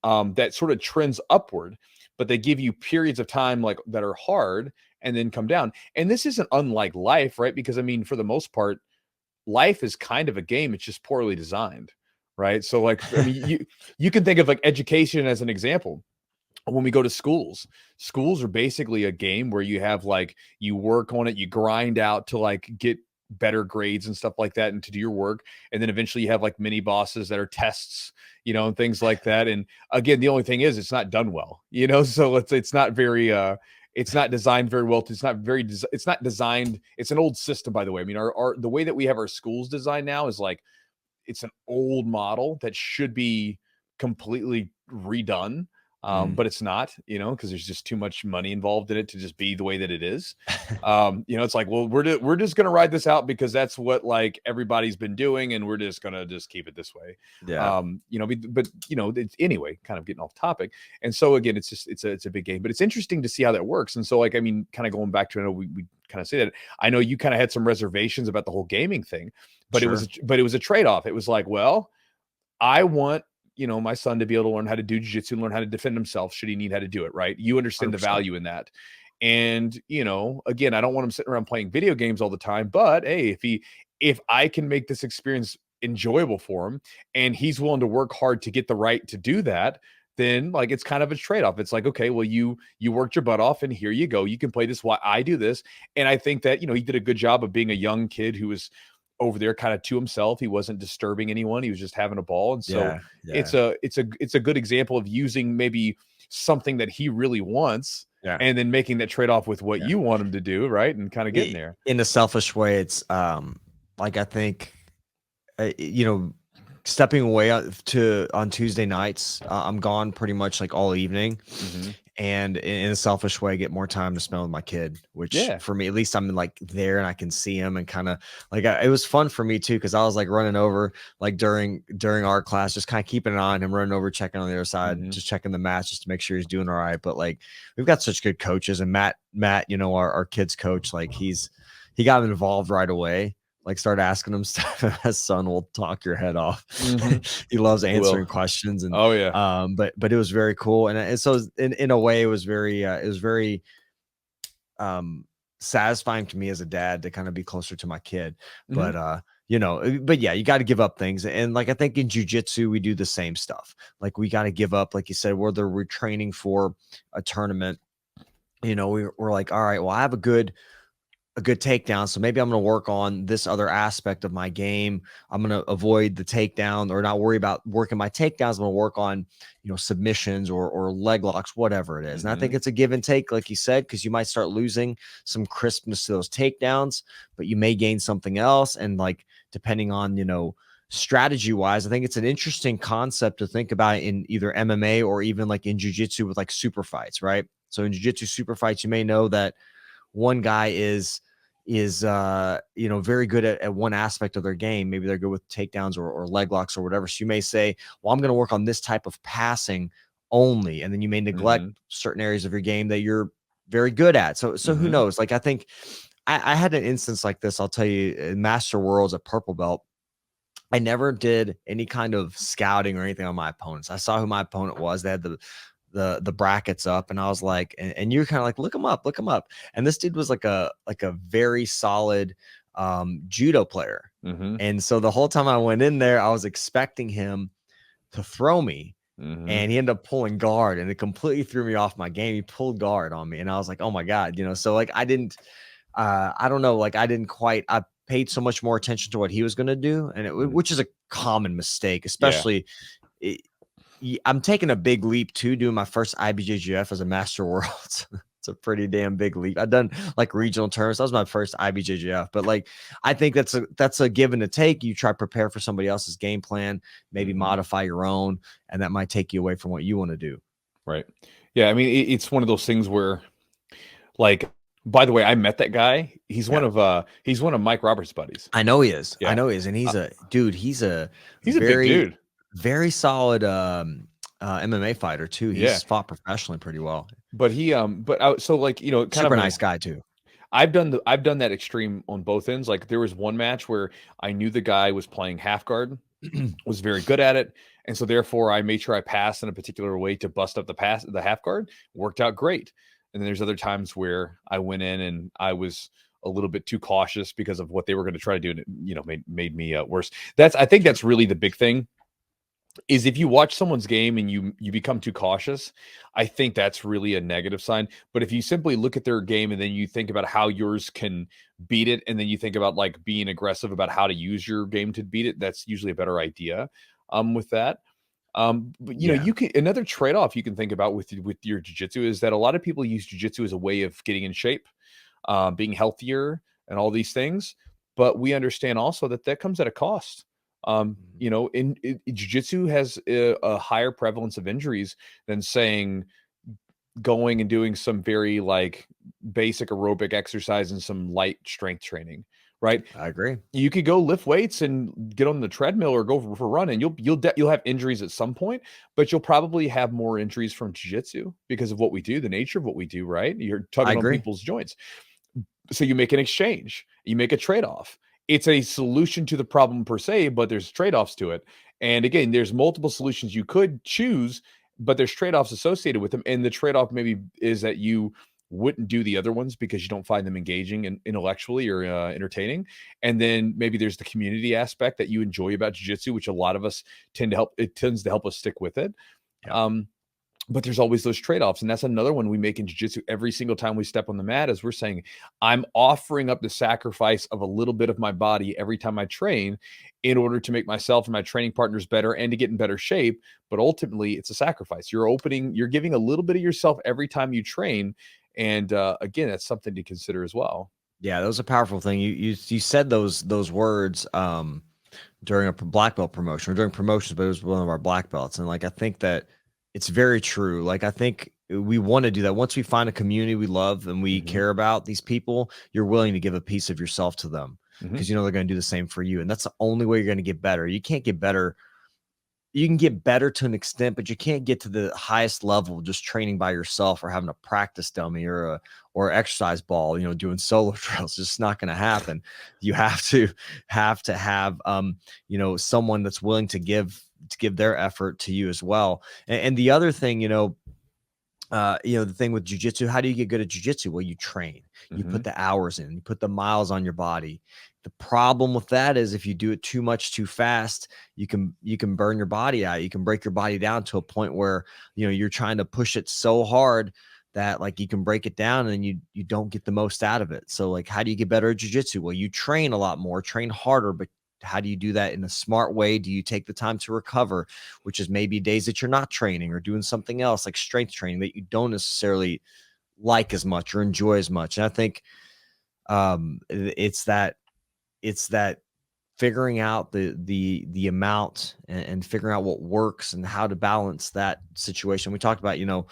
that sort of trends upward, but they give you periods of time that are hard and then come down. And this isn't unlike life, right? Because I mean, for the most part, life is kind of a game. It's just poorly designed, right? So I mean, you can think of education as an example. When we go to schools are basically a game where you have you work on it, you grind out to get better grades and stuff like that and to do your work. And then eventually you have mini bosses that are tests, and things like that. And again, the only thing is it's not done well, so it's not very, it's not designed very well. It's not designed. It's an old system, by the way. I mean, the way that we have our schools designed now is it's an old model that should be completely redone. But it's not, because there's just too much money involved in it to just be the way that it is. It's well, we're just going to ride this out because that's what everybody's been doing. And we're just going to just keep it this way. Yeah. It's, anyway, kind of getting off topic. And so again, it's a big game, but it's interesting to see how that works. And so I mean, kind of going back to, I know we kind of say that, I know you kind of had some reservations about the whole gaming thing, but Sure. it was a trade-off. It was well, I want my son to be able to learn how to do jiu-jitsu and learn how to defend himself should he need how to do it, right? You understand 100%. The value in that. And, again, I don't want him sitting around playing video games all the time, but hey, if I can make this experience enjoyable for him and he's willing to work hard to get the right to do that, then like it's kind of a trade-off. It's like, okay, well, you worked your butt off and here you go. You can play this while I do this. And I think that, he did a good job of being a young kid who was over there kind of to himself. He wasn't disturbing anyone. He was just having a ball. And so it's a good example of using maybe something that he really wants and then making that trade-off with what you want him to do, right? And kind of getting there. In a selfish way, it's like I think stepping away on Tuesday nights, I'm gone pretty much like all evening. And in a selfish way, I get more time to spend with my kid, which for me, at least I'm like there and I can see him and kind of like, it was fun for me too. Cause I was like running over like during our class, just kind of keeping an eye on him, running over, checking on the other side, just checking the match just to make sure he's doing all right. But like, we've got such good coaches, and Matt, our kids coach, like he got involved right away. Like start asking him stuff, and his son will talk your head off. He loves answering questions, and but it was very cool, and so in a way, it was very satisfying to me as a dad to kind of be closer to my kid. But but yeah, you got to give up things, and like I think in jiu-jitsu we do the same stuff. Like we got to give up, like you said, whether we're training for a tournament. We're like, all right, well, I have a good takedown, so maybe I'm going to work on this other aspect of my game. I'm going to avoid the takedown or not worry about working my takedowns. I'm going to work on, submissions or leg locks, whatever it is. And I think it's a give and take, like you said, because you might start losing some crispness to those takedowns, but you may gain something else. And like, depending on, strategy wise, I think it's an interesting concept to think about in either MMA or even like in jiu-jitsu with like super fights, right? So in jiu-jitsu super fights, you may know that one guy is very good at one aspect of their game. Maybe they're good with takedowns or leg locks or whatever. So you may say, well, I'm going to work on this type of passing only. And then you may neglect certain areas of your game that you're very good at. So who knows? Like, I think I had an instance like this. I'll tell you, in Master Worlds at Purple Belt, I never did any kind of scouting or anything on my opponents. I saw who my opponent was. They had the brackets up, and I was like, and you're kind of like, look him up. And this dude was like a very solid judo player. And so the whole time I went in there, I was expecting him to throw me, and he ended up pulling guard, and it completely threw me off my game. He pulled guard on me, and I was like, oh my God, so like I didn't I paid so much more attention to what he was going to do, and which is a common mistake, especially I'm taking a big leap too, doing my first IBJJF as a Master Worlds. It's a pretty damn big leap. I've done like regional tournaments. That was my first IBJJF, but like, I think that's a give and a take. You try to prepare for somebody else's game plan, maybe modify your own, and that might take you away from what you want to do. Right. Yeah. I mean, it's one of those things where, like, by the way, I met that guy. He's one of Mike Roberts' buddies. I know he is. Yeah. I know he is. And he's a dude. He's a big dude. Very solid MMA fighter too. He's fought professionally pretty well. But he so like, kind super of nice guy too. I've done that extreme on both ends. Like there was one match where I knew the guy was playing half guard, was very good at it, and so therefore I made sure I passed in a particular way to bust up the half guard. Worked out great. And then there's other times where I went in and I was a little bit too cautious because of what they were going to try to do, and it made me worse. I think that's really the big thing. Is if you watch someone's game and you become too cautious, I think that's really a negative sign. But if you simply look at their game and then you think about how yours can beat it, and then you think about like being aggressive about how to use your game to beat it, that's usually a better idea with that. But you can, another trade-off you can think about with your jiu-jitsu is that a lot of people use jiu-jitsu as a way of getting in shape, being healthier and all these things. But we understand also that comes at a cost. In jiu-jitsu has a higher prevalence of injuries than saying going and doing some very like basic aerobic exercise and some light strength training, right? I agree. You could go lift weights and get on the treadmill or go for a run, and you'll have injuries at some point, but you'll probably have more injuries from jiu-jitsu because of what we do, the nature of what we do, right? You're tugging on people's joints. So you make an exchange, you make a trade-off. It's a solution to the problem per se, but there's trade-offs to it. And again, there's multiple solutions you could choose, but there's trade-offs associated with them. And the trade-off maybe is that you wouldn't do the other ones because you don't find them engaging and intellectually or entertaining. And then maybe there's the community aspect that you enjoy about jiu-jitsu, which a lot of us tends to help us stick with it. Yeah. But there's always those trade-offs. And that's another one we make in jiu-jitsu every single time we step on the mat, is we're saying, I'm offering up the sacrifice of a little bit of my body every time I train in order to make myself and my training partners better and to get in better shape. But ultimately, it's a sacrifice. You're giving a little bit of yourself every time you train. And again, that's something to consider as well. Yeah, that was a powerful thing. You said those words during a black belt promotion or during promotions, but it was one of our black belts. And like, I think that it's very true. Like, I think we want to do that. Once we find a community we love and we care about these people, you're willing to give a piece of yourself to them because you know they're going to do the same for you. And that's the only way you're going to get better. You can't get better. You can get better to an extent, but you can't get to the highest level just training by yourself or having a practice dummy or exercise ball, you know, doing solo drills. It's just not going to happen. You have to have you know, someone that's willing to give their effort to you as well. And the other thing, you know, the thing with jiu-jitsu, how do you get good at jiu-jitsu? Well, you train, you put the hours in, you put the miles on your body. The problem with that is if you do it too much, too fast, you can burn your body out. You can break your body down to a point where, you know, you're trying to push it so hard that like you can break it down and you don't get the most out of it. So like, how do you get better at jiu-jitsu? Well, you train a lot more, train harder, but how do you do that in a smart way? Do you take the time to recover, which is maybe days that you're not training or doing something else like strength training that you don't necessarily like as much or enjoy as much? And I think it's that figuring out the amount and figuring out what works and how to balance that situation. We talked about, you know,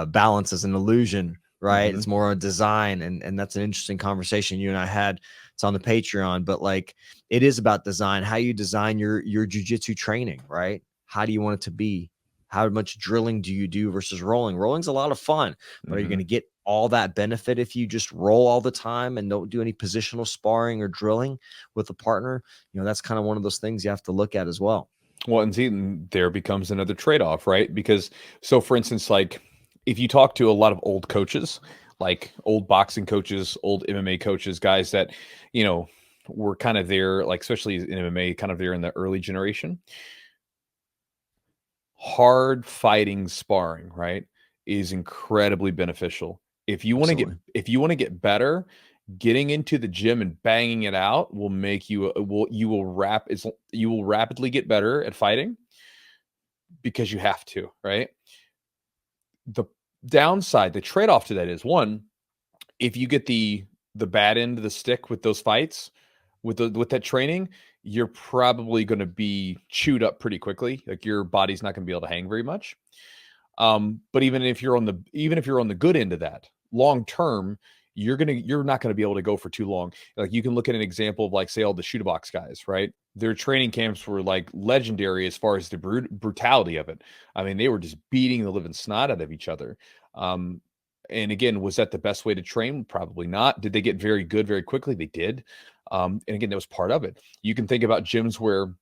balance as an illusion, right? It's more a design. And that's an interesting conversation you and I had. It's on the Patreon, but like, it is about design, how you design your jiu-jitsu training, right? How do you want it to be? How much drilling do you do versus rolling? Rolling's a lot of fun, but are you going to get all that benefit if you just roll all the time and don't do any positional sparring or drilling with a partner? You know, that's kind of one of those things you have to look at as well. Well, and see, there becomes another trade-off, right? Because, so for instance, like if you talk to a lot of old coaches, like old boxing coaches, old MMA coaches, guys that, you know, were kind of there, like especially in MMA, kind of there in the early generation, hard fighting sparring, right, is incredibly beneficial. If you want to get better, getting into the gym and banging it out will make you you will rapidly get better at fighting because you have to, right? The downside, the trade-off to that is, one, if you get the bad end of the stick with those fights, with that training, you're probably going to be chewed up pretty quickly. Like your body's not going to be able to hang very much. But even if you're on the good end of that, long term, you're not going to be able to go for too long. Like you can look at an example of like, say, all the shoot box guys, right? Their training camps were like legendary as far as the brutality of it. I mean, they were just beating the living snot out of each other. And again, was that the best way to train? Probably not. Did they get very good very quickly? They did. And again, that was part of it. You can think about gyms where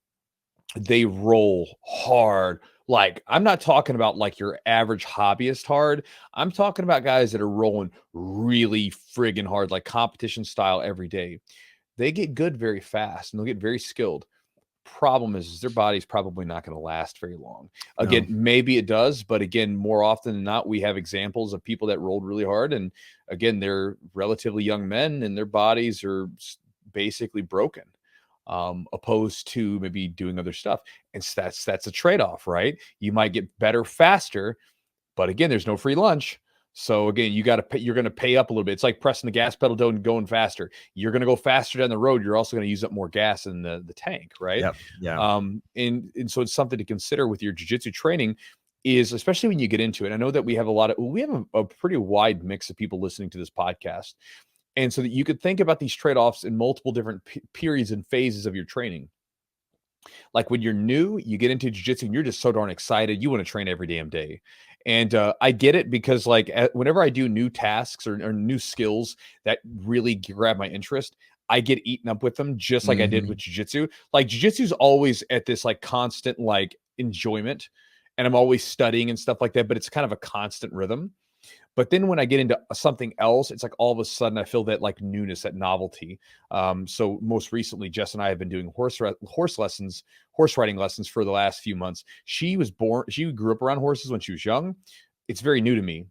they roll hard. Like, I'm not talking about like your average hobbyist hard. I'm talking about guys that are rolling really friggin' hard, like competition style every day. They get good very fast and they'll get very skilled. Problem is their body's probably not going to last very long. Again, maybe it does, but again, more often than not, we have examples of people that rolled really hard. And again, they're relatively young men and their bodies are basically broken. Opposed to maybe doing other stuff. And that's a trade-off, right? You might get better faster, but again, there's no free lunch. So again, you're going to pay up a little bit. It's like pressing the gas pedal down and going faster. You're going to go faster down the road. You're also going to use up more gas in the tank, right? Yep. Yeah. And so it's something to consider with your jiu-jitsu training, is especially when you get into it. I know that we have a pretty wide mix of people listening to this podcast. And so that you could think about these trade-offs in multiple different periods and phases of your training. Like when you're new, you get into jiu-jitsu and you're just so darn excited. You want to train every damn day. And I get it, because like whenever I do new tasks or new skills that really grab my interest, I get eaten up with them, just like I did with jiu-jitsu. Like jiu-jitsu is always at this like constant like enjoyment, and I'm always studying and stuff like that, but it's kind of a constant rhythm. But then when I get into something else, it's like all of a sudden I feel that like newness, that novelty. So most recently, Jess and I have been doing horse riding lessons for the last few months. She grew up around horses when she was young. it's very new to me.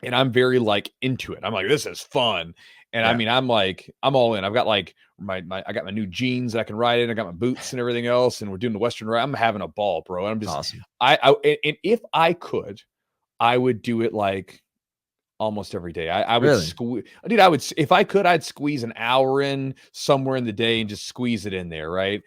And I'm very like into it. I'm like, this is fun. And I Yeah. mean, I'm all in. I've got like I got my new jeans I can ride in. I got my boots and everything else. And we're doing the Western ride. I'm having a ball, bro. And I'm It's just, awesome. and if I could, I would do it like almost every day. I would Really? squeeze, dude. I would, if I could, I'd squeeze an hour in somewhere in the day and just squeeze it in there, right?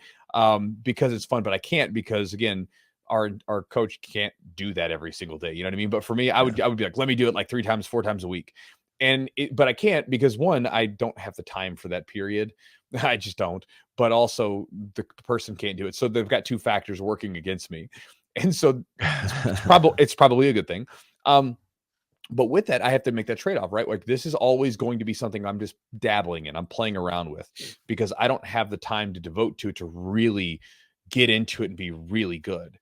Because it's fun, but I can't because again, our coach can't do that every single day. You know what I mean? But for me, I would be like, let me do it like 3 times, 4 times a week, but I can't because one, I don't have the time for that period. I just don't. But also, the person can't do it, so they've got 2 factors working against me, and so it's probably a good thing. But with that, I have to make that trade-off, right? Like this is always going to be something I'm just dabbling in, I'm playing around with because I don't have the time to devote to it to really get into it and be really good.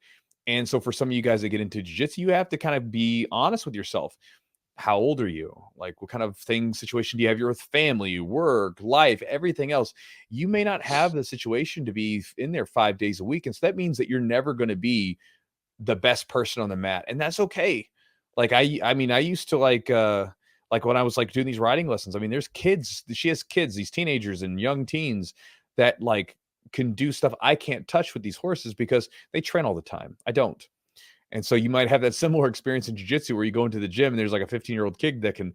And so for some of you guys that get into jiu-jitsu, you have to kind of be honest with yourself. How old are you? Like what kind of situation do you have? You're with family, work, life, everything else. You may not have the situation to be in there 5 days a week. And so that means that you're never going to be the best person on the mat, and that's okay. Like I mean, I used to like when I was like doing these riding lessons. I mean, there's kids. She has kids, these teenagers and young teens that like can do stuff I can't touch with these horses because they train all the time. I don't. And so you might have that similar experience in jiu-jitsu where you go into the gym and there's like a 15-year-old kid that can,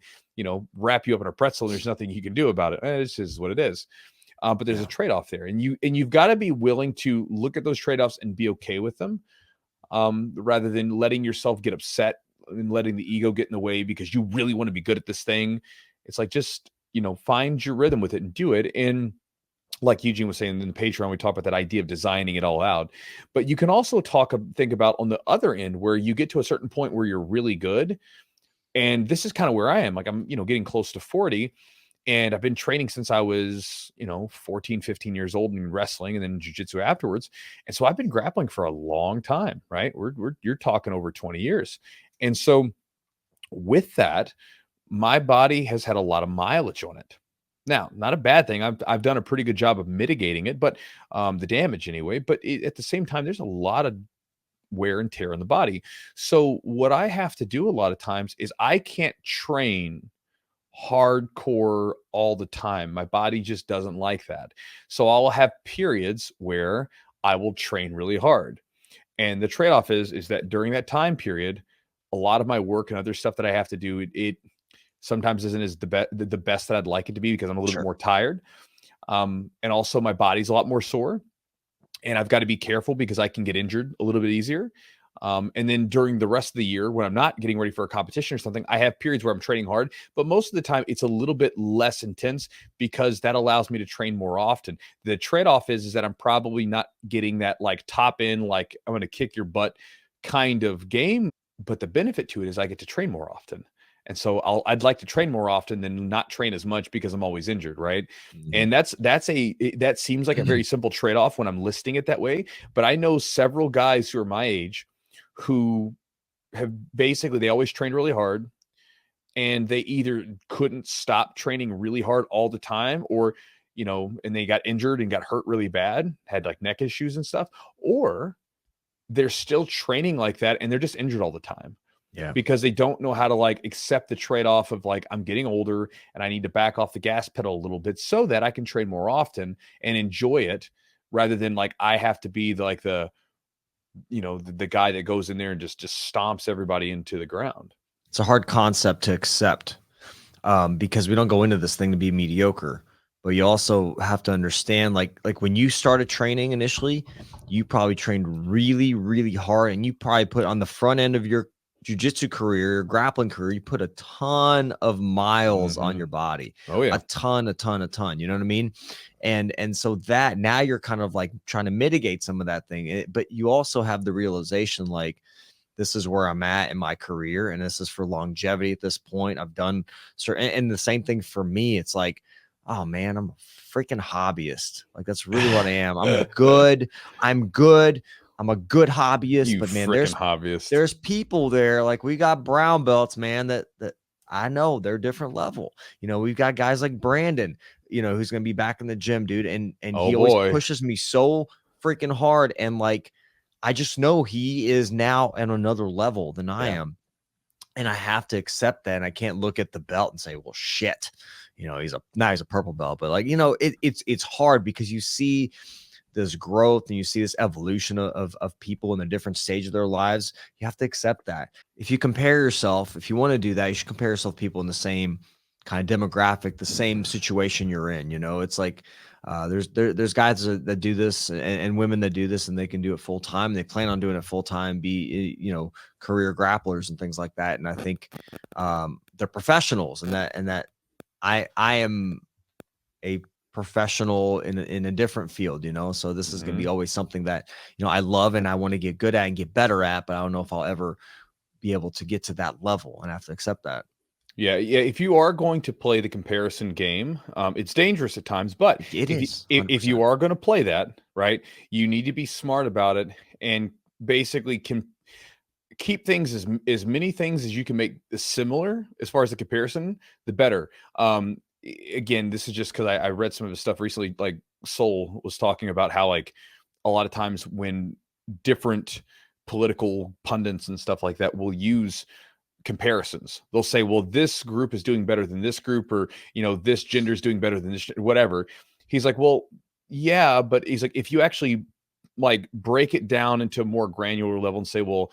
wrap you up in a pretzel and there's nothing you can do about it. It's just what it is. But there's a trade-off there, and you've got to be willing to look at those trade-offs and be okay with them, rather than letting yourself get upset and letting the ego get in the way because you really want to be good at this thing. It's like, just, find your rhythm with it and do it. And like Eugene was saying in the Patreon, we talked about that idea of designing it all out. But you can also think about on the other end where you get to a certain point where you're really good. And this is kind of where I am. Like I'm, getting close to 40. And I've been training since I was, 14, 15 years old in wrestling and then jiu-jitsu afterwards. And so I've been grappling for a long time, right? You're talking over 20 years. And so with that, my body has had a lot of mileage on it. Now, not a bad thing. I've done a pretty good job of mitigating it, but the damage anyway. But at the same time, there's a lot of wear and tear in the body. So what I have to do a lot of times is I can't train hardcore all the time. My body just doesn't like that. So I'll have periods where I will train really hard. And the trade-off is that during that time period, a lot of my work and other stuff that I have to do, it sometimes isn't as the best that I'd like it to be because I'm a little bit more tired. And also my body's a lot more sore. And I've got to be careful because I can get injured a little bit easier. And then during the rest of the year, when I'm not getting ready for a competition or something, I have periods where I'm training hard, but most of the time it's a little bit less intense because that allows me to train more often. The trade-off is that I'm probably not getting that like top end, like I'm going to kick your butt kind of game. But the benefit to it is I get to train more often. And so I'd like to train more often than not train as much because I'm always injured, right? Mhm. And that seems like a very simple trade-off when I'm listing it that way. But I know several guys who are my age who have basically, they always trained really hard and they either couldn't stop training really hard all the time, or and they got injured and got hurt really bad, had like neck issues and stuff, or they're still training like that and they're just injured all the time. Yeah. Because they don't know how to like accept the trade-off of like, I'm getting older and I need to back off the gas pedal a little bit so that I can train more often and enjoy it, rather than like I have to be the guy that goes in there and just stomps everybody into the ground. It's a hard concept to accept, because we don't go into this thing to be mediocre, but you also have to understand, like when you started training initially, you probably trained really, really hard, and you probably put on the front end of your jiu-jitsu career, your grappling career, you put a ton of miles on your body. Oh yeah. A ton. You know what I mean? And so that now you're kind of like trying to mitigate some of that thing. But you also have the realization, like, this is where I'm at in my career, and this is for longevity at this point. I've done certain, and the same thing for me. It's like, oh man, I'm a freaking hobbyist. Like, that's really what I am. I'm good. I'm a good hobbyist, but man, there's people there. Like, we got brown belts, man, that I know they're different level. We've got guys like Brandon, who's going to be back in the gym, dude. And he always pushes me so freaking hard. And like, I just know he is now at another level than I am. And I have to accept that. And I can't look at the belt and say, well, shit, he's a purple belt, but like, it's hard because you see this growth and you see this evolution of people in a different stage of their lives. You have to accept that. If you compare yourself, if you want to do that, you should compare yourself to people in the same kind of demographic, the same situation you're in. It's like there's guys that do this and women that do this, and they can do it full time. They plan on doing it full time, be career grapplers and things like that. And I think they're professionals, and that I am a professional in a different field, so this is going to be always something that I love and I want to get good at and get better at, but I don't know if I'll ever be able to get to that level, and I have to accept that. Yeah. If you are going to play the comparison game, it's dangerous at times. But if you are going to play that, right, you need to be smart about it and basically can keep things as many things as you can make similar as far as the comparison, the better. Again, this is just because I read some of his stuff recently. Like Sowell was talking about how like a lot of times when different political pundits and stuff like that will use comparisons. They'll say, well, this group is doing better than this group, or, this gender is doing better than this, whatever. He's like, well, yeah, but he's like, if you actually like break it down into a more granular level and say, well,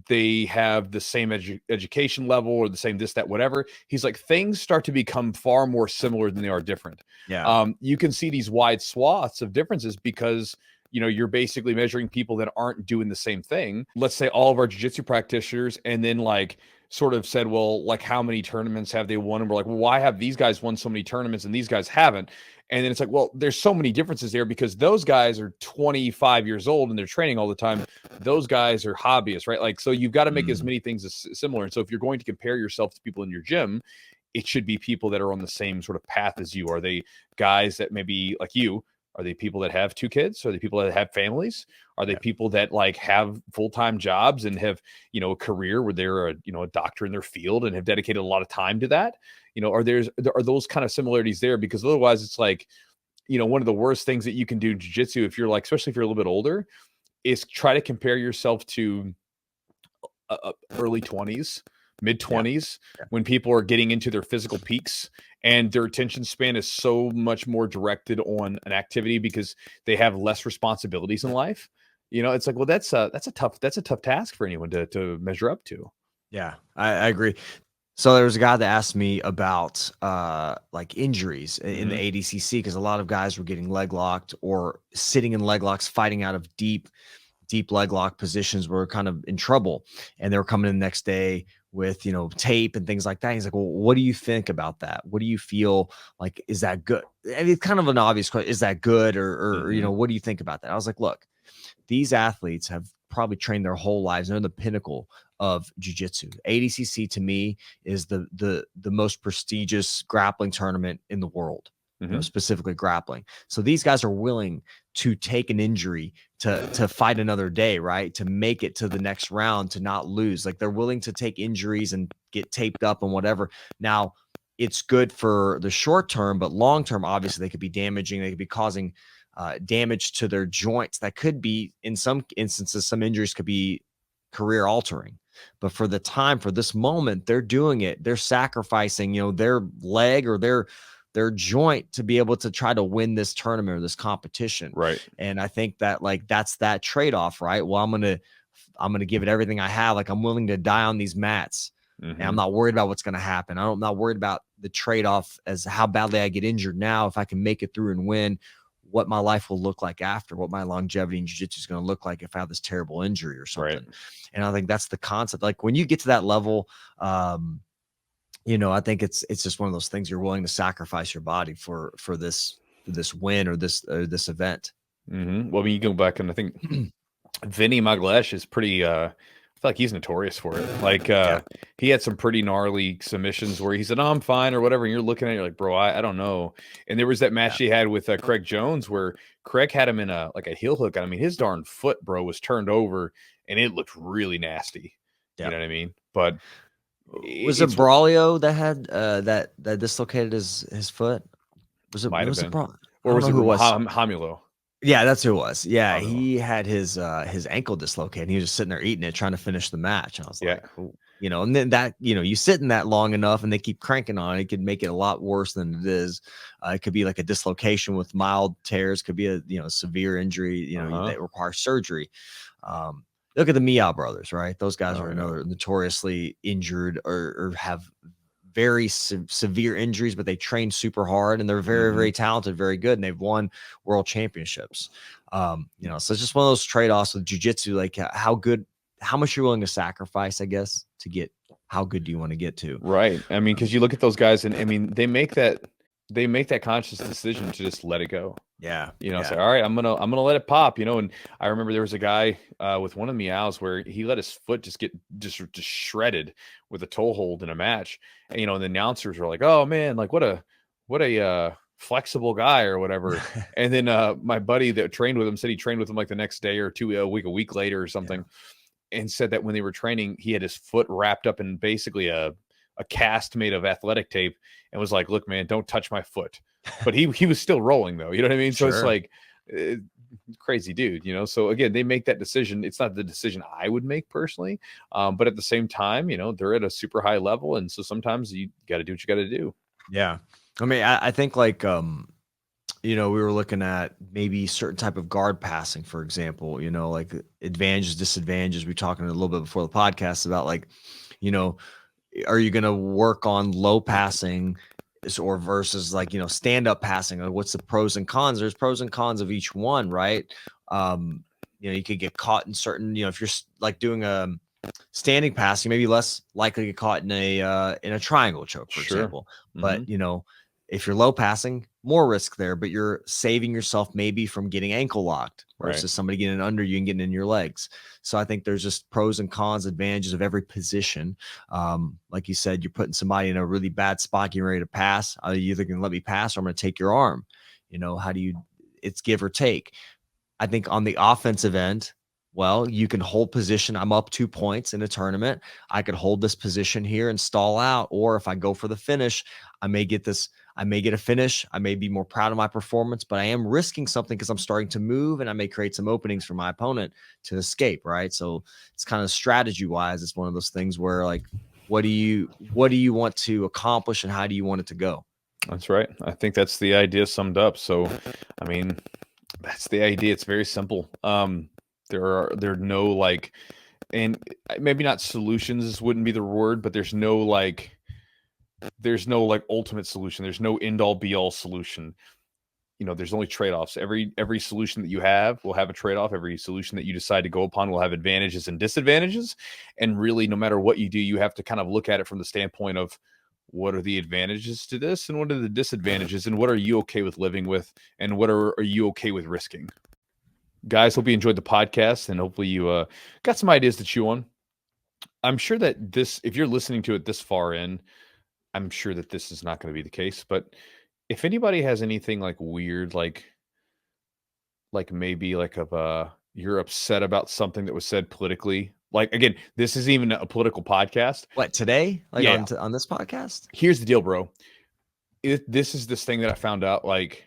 they have the same education level or the same this, that, whatever. He's like, things start to become far more similar than they are different. Yeah. You can see these wide swaths of differences because you're basically measuring people that aren't doing the same thing. Let's say all of our jiu-jitsu practitioners, and then like sort of said, well, like how many tournaments have they won? And we're like, well, why have these guys won so many tournaments and these guys haven't? And then it's like, well, there's so many differences there because those guys are 25 years old and they're training all the time. Those guys are hobbyists, right? Like, so you've got to make as many things as similar. And so if you're going to compare yourself to people in your gym, it should be people that are on the same sort of path as you. Are they guys that maybe like you? Are they people that have 2 kids? Are they people that have families? Are they people that like have full-time jobs and have, a career where they're a doctor in their field and have dedicated a lot of time to that? Are those kind of similarities there? Because otherwise it's like, one of the worst things that you can do in jiu-jitsu, if you're like, especially if you're a little bit older, is try to compare yourself to early 20s, mid 20s, when people are getting into their physical peaks and their attention span is so much more directed on an activity because they have less responsibilities in life. It's like, well, that's a tough task for anyone to measure up to. Yeah, I agree. So there was a guy that asked me about like injuries in the ADCC, because a lot of guys were getting leg locked or sitting in leg locks, fighting out of deep leg lock positions, were kind of in trouble, and they were coming in the next day with tape and things like that. He's like, well, what do you think about that? What do you feel like? Is that good? I mean, it's kind of an obvious question. Is that good? Or what do you think about that? I was like, look, these athletes have probably trained their whole lives. They're the pinnacle of jiu-jitsu. ADCC to me is the most prestigious grappling tournament in the world. Specifically grappling. So these guys are willing to take an injury to fight another day, right? To make it to the next round, to not lose. Like, they're willing to take injuries and get taped up and whatever. Now, it's good for the short term, but long term, obviously, they could be damaging. They could be causing damage to their joints. That could be, in some instances, some injuries could be career altering. But for the time, for this moment, they're doing it. They're sacrificing, their leg or their joint to be able to try to win this tournament or this competition. Right. And I think that like, that's that trade-off, right? Well, I'm going to give it everything I have. Like, I'm willing to die on these mats, and I'm not worried about what's going to happen. I'm not worried about the trade-off as how badly I get injured now. If I can make it through and win, what my life will look like after, what my longevity in jiu-jitsu is going to look like if I have this terrible injury or something. Right. And I think that's the concept. Like, when you get to that level, I think it's just one of those things you're willing to sacrifice your body for this win or this event. Well, I mean, you go back and I think Vinny Maglesh is pretty, I feel like he's notorious for it. Like, he had some pretty gnarly submissions where he said, "Oh, I'm fine," or whatever. And you're looking at it, you're like, bro, I don't know. And there was that match he had with Craig Jones where Craig had him in a heel hook. I mean, his darn foot, bro, was turned over and it looked really nasty. You know what I mean? But was it Braulio that had that dislocated his foot? Was it? Might was have been. Or was it who it was? Hamulo? Yeah, that's who it was. Yeah, Oh, he had his ankle dislocated. He was just sitting there eating it, trying to finish the match. And I was yeah. like, "Ooh," and then that, you sit in that long enough and they keep cranking on it, it could make it a lot worse than it is. It could be like a dislocation with mild tears, could be a, severe injury, Uh-huh. that requires surgery. Look at the Mia brothers, right? Those guys Oh, are yeah. another notoriously injured or have very severe injuries, but they train super hard and they're very, Mhm. very talented, very good, and they've won world championships. So it's just one of those trade-offs with jujitsu, like how much you're willing to sacrifice, I guess, to get how good do you want to get to. Right. I mean, because you look at those guys, and I mean, they make that conscious decision to just let it go. Yeah, It's yeah, like, all right, I'm gonna let it pop. And I remember there was a guy with one of the meows where he let his foot just get just shredded with a toe hold in a match. And the announcers were like, "Oh man, like what a flexible guy or whatever." And then my buddy that trained with him said he trained with him like the next day or two, a week later or yeah. something, and said that when they were training, he had his foot wrapped up in basically a cast made of athletic tape, and was like, "Look, man, don't touch my foot." But he was still rolling though. You know what I mean? So it's Sure. like uh, crazy dude. So again, they make that decision. It's not the decision I would make personally, but at the same time, they're at a super high level, and so sometimes you got to do what you got to do. Yeah. I mean, I think like we were looking at maybe certain type of guard passing, for example, like advantages, disadvantages. We talking a little bit before the podcast about like, you know, are you going to work on low passing or versus like, stand up passing? Or what's the pros and cons? There's pros and cons of each one, right? You could get caught in certain, if you're like doing a standing passing, maybe less likely to get caught in a triangle choke, for Sure. example. But Hmm. if you're low passing, more risk there, but you're saving yourself maybe from getting ankle locked Right. versus somebody getting under you and getting in your legs. So I think there's just pros and cons, advantages of every position. Like you said, you're putting somebody in a really bad spot, getting ready to pass. Are you either going to let me pass or I'm going to take your arm? How do you? It's give or take. I think on the offensive end, well, you can hold position. I'm up 2 points in a tournament. I could hold this position here and stall out. Or if I go for the finish, I may get this. I may get a finish. I may be more proud of my performance, but I am risking something because I'm starting to move and I may create some openings for my opponent to escape. Right. So it's kind of strategy wise. It's one of those things where like, what do you want to accomplish and how do you want it to go? That's right. I think that's the idea summed up. So, I mean, that's the idea. It's very simple. There are no like, and maybe not solutions wouldn't be the word, but there's no like ultimate solution. There's no end all be all solution. There's only trade-offs. Every solution that you have will have a trade-off. Every solution that you decide to go upon will have advantages and disadvantages. And really, no matter what you do, you have to kind of look at it from the standpoint of what are the advantages to this and what are the disadvantages and what are you okay with living with and what are you okay with risking. Guys, hope you enjoyed the podcast and hopefully you got some ideas to chew on. I'm sure that if you're listening to it this far in, I'm sure that this is not going to be the case. But if anybody has anything like weird, like maybe like you're upset about something that was said politically. Like again, this is even a political podcast. What today? Like Yeah. on this podcast? Here's the deal, bro. This is this thing that I found out. Like,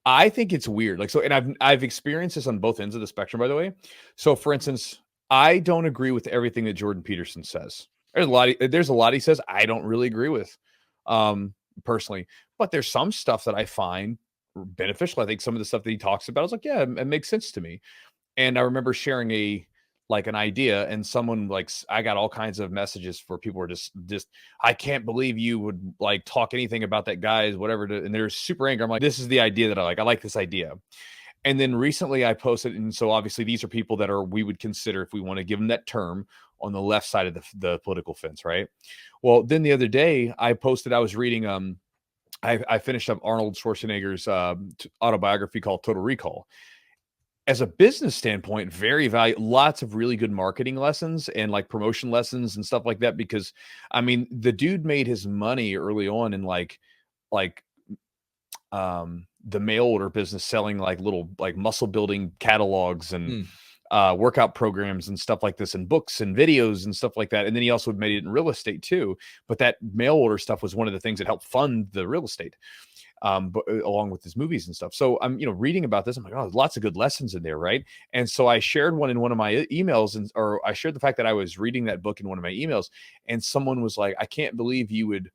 I think it's weird. Like, so, and I've experienced this on both ends of the spectrum, by the way. So, for instance, I don't agree with everything that Jordan Peterson says. There's a lot he says I don't really agree with, personally. But there's some stuff that I find beneficial. I think some of the stuff that he talks about, I was like, yeah, it makes sense to me. And I remember sharing an idea, and someone like I got all kinds of messages for people were just I can't believe you would like talk anything about that guy's whatever, and they're super angry. I'm like, this is the idea that I like. I like this idea. And then recently I posted, and so obviously these are people that we would consider, if we want to give them that term, on the left side of the political fence, right? Well, then the other day I posted, I was reading I finished up Arnold Schwarzenegger's autobiography called Total Recall. As a business standpoint, very valuable, lots of really good marketing lessons and like promotion lessons and stuff like that. Because I mean, the dude made his money early on in like the mail order business, selling like little like muscle building catalogs and Hmm. workout programs and stuff like this, and books and videos and stuff like that. And then he also made it in real estate too. But that mail order stuff was one of the things that helped fund the real estate. but along with his movies and stuff. So I'm, reading about this. I'm like, oh, there's lots of good lessons in there, right? And so I shared one in one of my emails, or I shared the fact that I was reading that book in one of my emails, and someone was like, I can't believe you would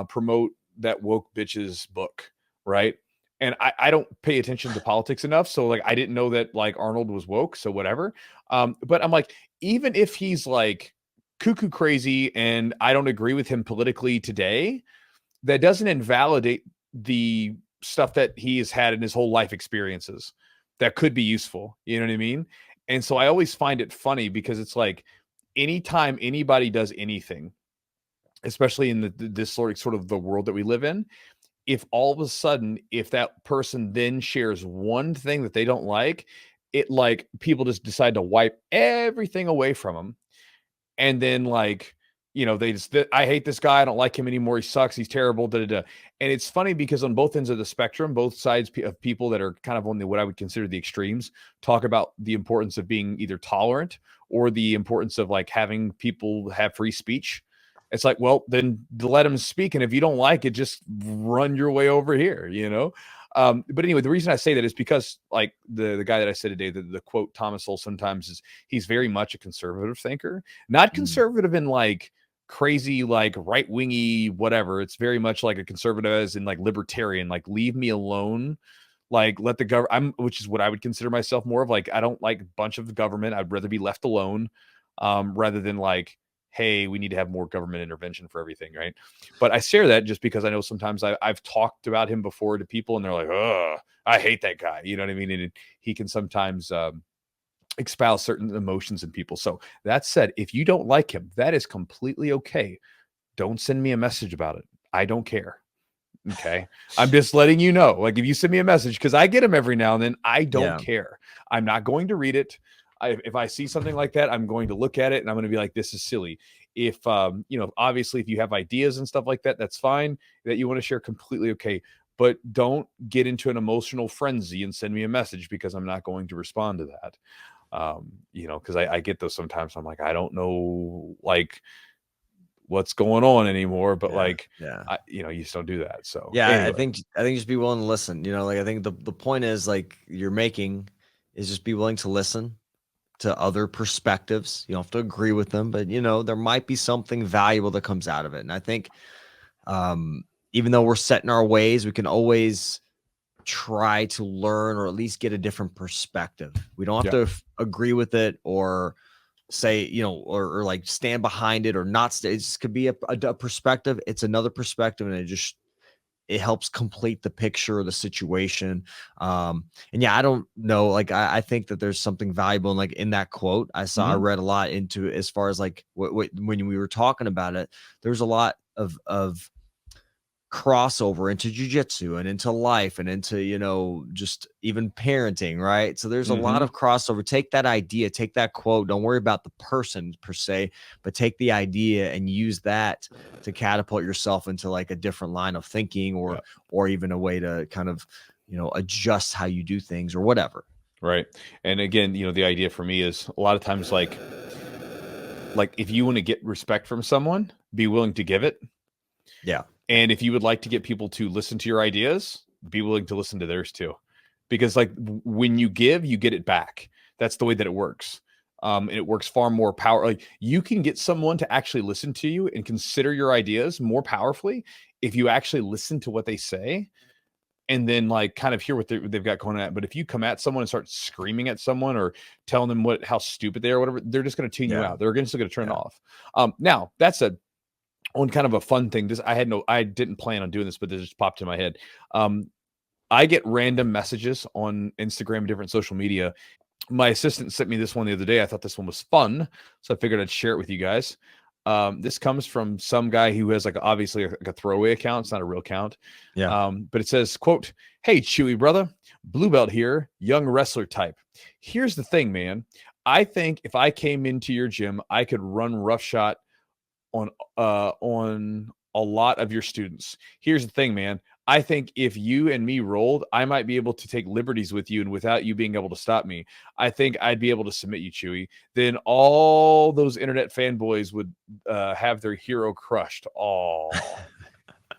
promote that woke bitch's book, right? And I don't pay attention to politics enough, so like I didn't know that like Arnold was woke, so whatever. But I'm like, even if he's like cuckoo crazy and I don't agree with him politically today, that doesn't invalidate the stuff that he has had in his whole life experiences that could be useful. You know what I mean? And so I always find it funny because it's like anytime anybody does anything, especially in this sort of the world that we live in, if all of a sudden, if that person then shares one thing that they don't like, it like people just decide to wipe everything away from them. And then like, they just, I hate this guy. I don't like him anymore. He sucks. He's terrible. Da, da, da. And it's funny because on both ends of the spectrum, both sides of people that are kind of on what I would consider the extremes talk about the importance of being either tolerant or the importance of like having people have free speech. It's like, well, then let them speak. And if you don't like it, just run your way over here. But anyway, the reason I say that is because like the guy that I said today, the quote Thomas Sowell sometimes is he's very much a conservative thinker, not conservative in like crazy, like right-wingy, whatever. It's very much like a conservative as in like libertarian, like leave me alone. Like let the government, which is what I would consider myself more of like, I don't like a bunch of the government. I'd rather be left alone rather than like, hey, we need to have more government intervention for everything, right? But I share that just because I know sometimes I've talked about him before to people and they're like, oh, I hate that guy. You know what I mean? And he can sometimes espouse certain emotions in people. So that said, if you don't like him, that is completely okay. Don't send me a message about it. I don't care. Okay. I'm just letting you know. Like if you send me a message, because I get them every now and then, I don't care. I'm not going to read it. If I see something like that, I'm going to look at it and I'm going to be like, this is silly. If, obviously if you have ideas and stuff like that, that's fine that you want to share, completely okay. But don't get into an emotional frenzy and send me a message because I'm not going to respond to that. Because I get those sometimes. I'm like, I don't know, like, what's going on anymore, but you just don't do that. So anyway. I think just be willing to listen. Like I think the point is like you're making is just be willing to listen to other perspectives. You don't have to agree with them, but there might be something valuable that comes out of it. And I think even though we're set in our ways, we can always try to learn or at least get a different perspective. We don't have to agree with it or say, or like stand behind it or not. It just could be a perspective. It's another perspective. And it helps complete the picture of the situation. And I don't know, like, I think that there's something valuable in that quote. I read a lot into it as far as like when we were talking about it, there's a lot of crossover into jiu-jitsu and into life and into just even parenting, right? So there's a lot of crossover. Take that idea, take that quote, don't worry about the person per se, but take the idea and use that to catapult yourself into like a different line of thinking or even a way to kind of adjust how you do things or whatever. Right. And again, the idea for me is a lot of times like if you want to get respect from someone, be willing to give it. Yeah. And if you would like to get people to listen to your ideas, be willing to listen to theirs too. Because like when you give, you get it back. That's the way that it works. And it works far more power. Like you can get someone to actually listen to you and consider your ideas more powerfully if you actually listen to what they say and then like kind of hear what they've got going on. But if you come at someone and start screaming at someone or telling them how stupid they are or whatever, they're just going to tune you out. They're just going to turn it off. Now that said, on kind of a fun thing, I didn't plan on doing this, but this just popped in my head. I get random messages on Instagram, different social media. My assistant sent me this one the other day. I thought this one was fun, so I figured I'd share it with you guys. This comes from some guy who has obviously a throwaway account. It's not a real account. Yeah. But it says, quote, "Hey, Chewy brother, blue belt here, young wrestler type. Here's the thing, man. I think if I came into your gym, I could run roughshod on a lot of your students. Here's the thing, man. I think if you and me rolled, I might be able to take liberties with you, and without you being able to stop me, I think I'd be able to submit you, Chewy. Then all those internet fanboys would have their hero crushed." Oh,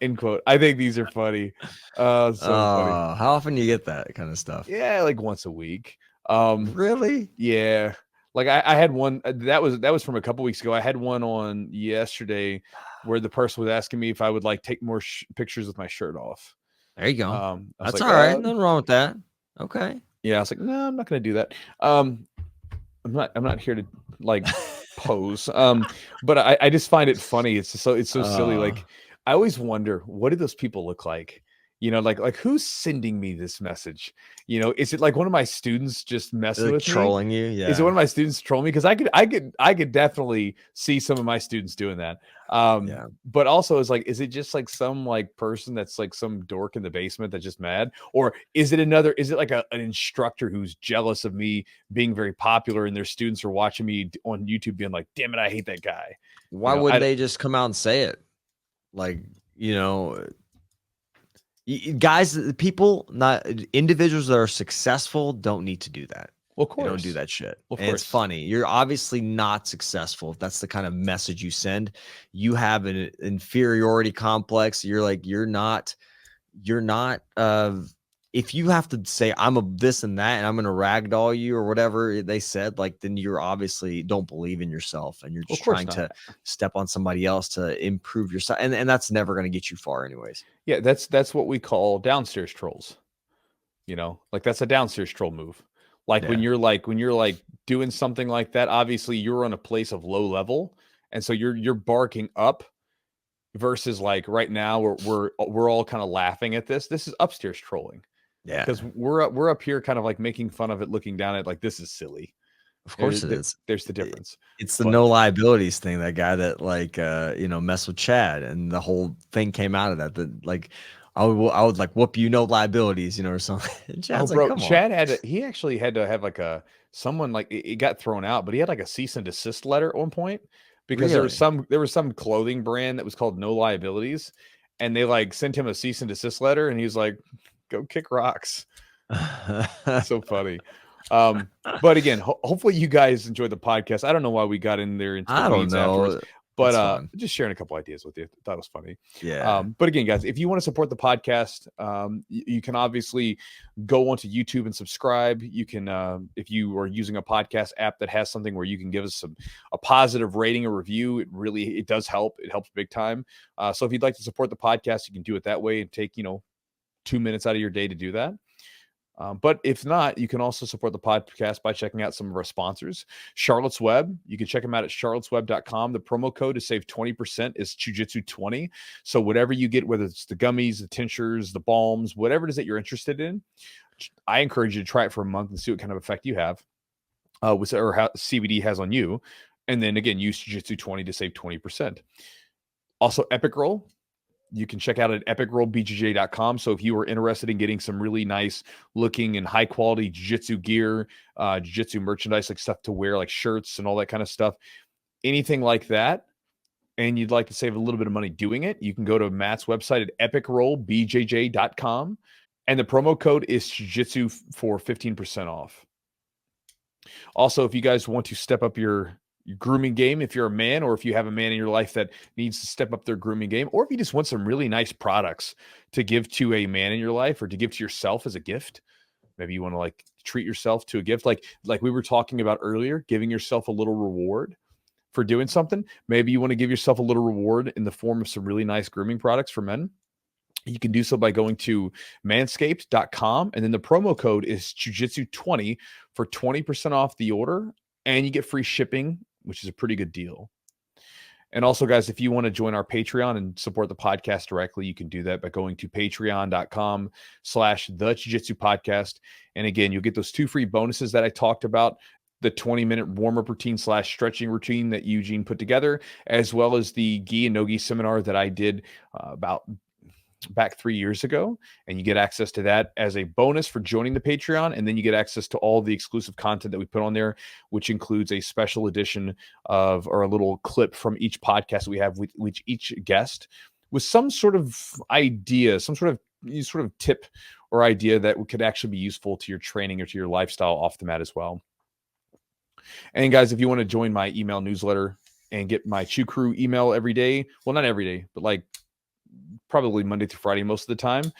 End quote. I think these are funny. So funny. How often do you get that kind of stuff? Yeah, like once a week. Really? Yeah. Like I had one that was from a couple weeks ago. I had one on yesterday where the person was asking me if I would like take more pictures with my shirt off. There you go. I was That's like, all right. Nothing wrong with that. Okay. yeah, I was like, no, I'm not going to do that. I'm not here to like pose. But I just find it funny. It's so silly. Like I always wonder, what do those people look like? You know, like who's sending me this message? You know, is it like one of my students just messing like with me? trolling you? Is it one of my students trolling me? Because I could definitely see some of my students doing that. Yeah. But also is it just like some like person that's like some dork in the basement that's just mad? Or is it like an instructor who's jealous of me being very popular and their students are watching me on YouTube being like, damn it, I hate that guy. Why wouldn't they just come out and say it? Like, you know, guys, people, not individuals that are successful don't need to do that. Well, of course. They don't do that shit. Well, of and course. It's funny. You're obviously not successful. If that's the kind of message you send, you have an inferiority complex. You're not if you have to say I'm a this and that and I'm going to ragdoll you or whatever they said, like, then you're obviously don't believe in yourself and you're just trying to step on somebody else to improve yourself. And that's never going to get you far anyways. Yeah. That's what we call downstairs trolls, you know, like that's a downstairs troll move. Like when you're like doing something like that, obviously you're on a place of low level. And so you're barking up versus like right now we're all kind of laughing at this. This is upstairs trolling. Yeah. Because we're up here kind of like making fun of it, looking down at it like this is silly. Of course it is. There's the difference. It's the no liabilities thing. That guy that like messed with Chad and the whole thing came out of that. That like I would like whoop you, no liabilities, you know, or something. Chad's bro, like, come Chad on. he actually had to have like someone like it got thrown out, but he had like a cease and desist letter at one point because there was some clothing brand that was called No Liabilities, and they like sent him a cease and desist letter, and he was like, go kick rocks. So funny. But again, hopefully you guys enjoyed the podcast. I don't know why we got in there into the weeds afterwards, but just sharing a couple ideas with you. Thought it was funny. Yeah. But again, guys, if you want to support the podcast, you can obviously go onto YouTube and subscribe. You can, if you are using a podcast app that has something where you can give us a positive rating or review, it does help. It helps big time. So if you'd like to support the podcast, you can do it that way and take 2 minutes out of your day to do that. But if not, you can also support the podcast by checking out some of our sponsors. Charlotte's Web, you can check them out at charlottesweb.com. The promo code to save 20% is Jiu-Jitsu20. So whatever you get, whether it's the gummies, the tinctures, the balms, whatever it is that you're interested in, I encourage you to try it for a month and see what kind of effect you have, or how CBD has on you. And then again, use Jiu-Jitsu20 to save 20%. Also, Epic Roll. You can check out at epicrollbjj.com. So if you are interested in getting some really nice looking and high quality jiu-jitsu gear, jiu-jitsu merchandise, like stuff to wear, like shirts and all that kind of stuff, anything like that, and you'd like to save a little bit of money doing it, you can go to Matt's website at epicrollbjj.com. And the promo code is jiu-jitsu for 15% off. Also, if you guys want to step up your grooming game, if you're a man or if you have a man in your life that needs to step up their grooming game, or if you just want some really nice products to give to a man in your life or to give to yourself as a gift, maybe you want to like treat yourself to a gift, like we were talking about earlier, giving yourself a little reward for doing something. Maybe you want to give yourself a little reward in the form of some really nice grooming products for men. You can do so by going to manscaped.com, and then the promo code is Jiu-Jitsu20 for 20% off the order, and you get free shipping, which is a pretty good deal. And also, guys, if you want to join our Patreon and support the podcast directly, you can do that by going to patreon.com/the Jiu-Jitsu podcast. And again, you'll get those 2 free bonuses that I talked about, the 20-minute warm-up routine / stretching routine that Eugene put together, as well as the gi and no-gi seminar that I did back 3 years ago, and you get access to that as a bonus for joining the Patreon. And then you get access to all the exclusive content that we put on there, which includes a special edition or a little clip from each podcast we have with each guest with some sort of idea, some sort of tip or idea that could actually be useful to your training or to your lifestyle off the mat as well. And guys, if you want to join my email newsletter and get my Chew Crew email every day, well, not every day, but like probably Monday through Friday most of the time,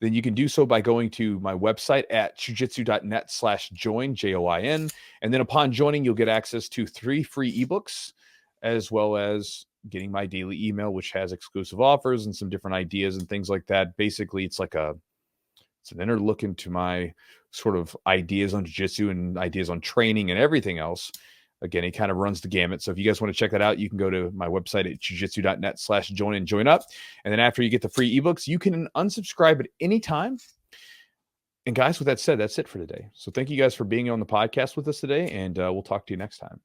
then you can do so by going to my website at chewjitsu.net/join, JOIN. And then upon joining, you'll get access to 3 free ebooks, as well as getting my daily email, which has exclusive offers and some different ideas and things like that. Basically, it's an inner look into my sort of ideas on jiu-jitsu and ideas on training and everything else. Again, it kind of runs the gamut. So if you guys want to check that out, you can go to my website at chewjitsu.net/join and join up. And then after you get the free ebooks, you can unsubscribe at any time. And guys, with that said, that's it for today. So thank you guys for being on the podcast with us today, and we'll talk to you next time.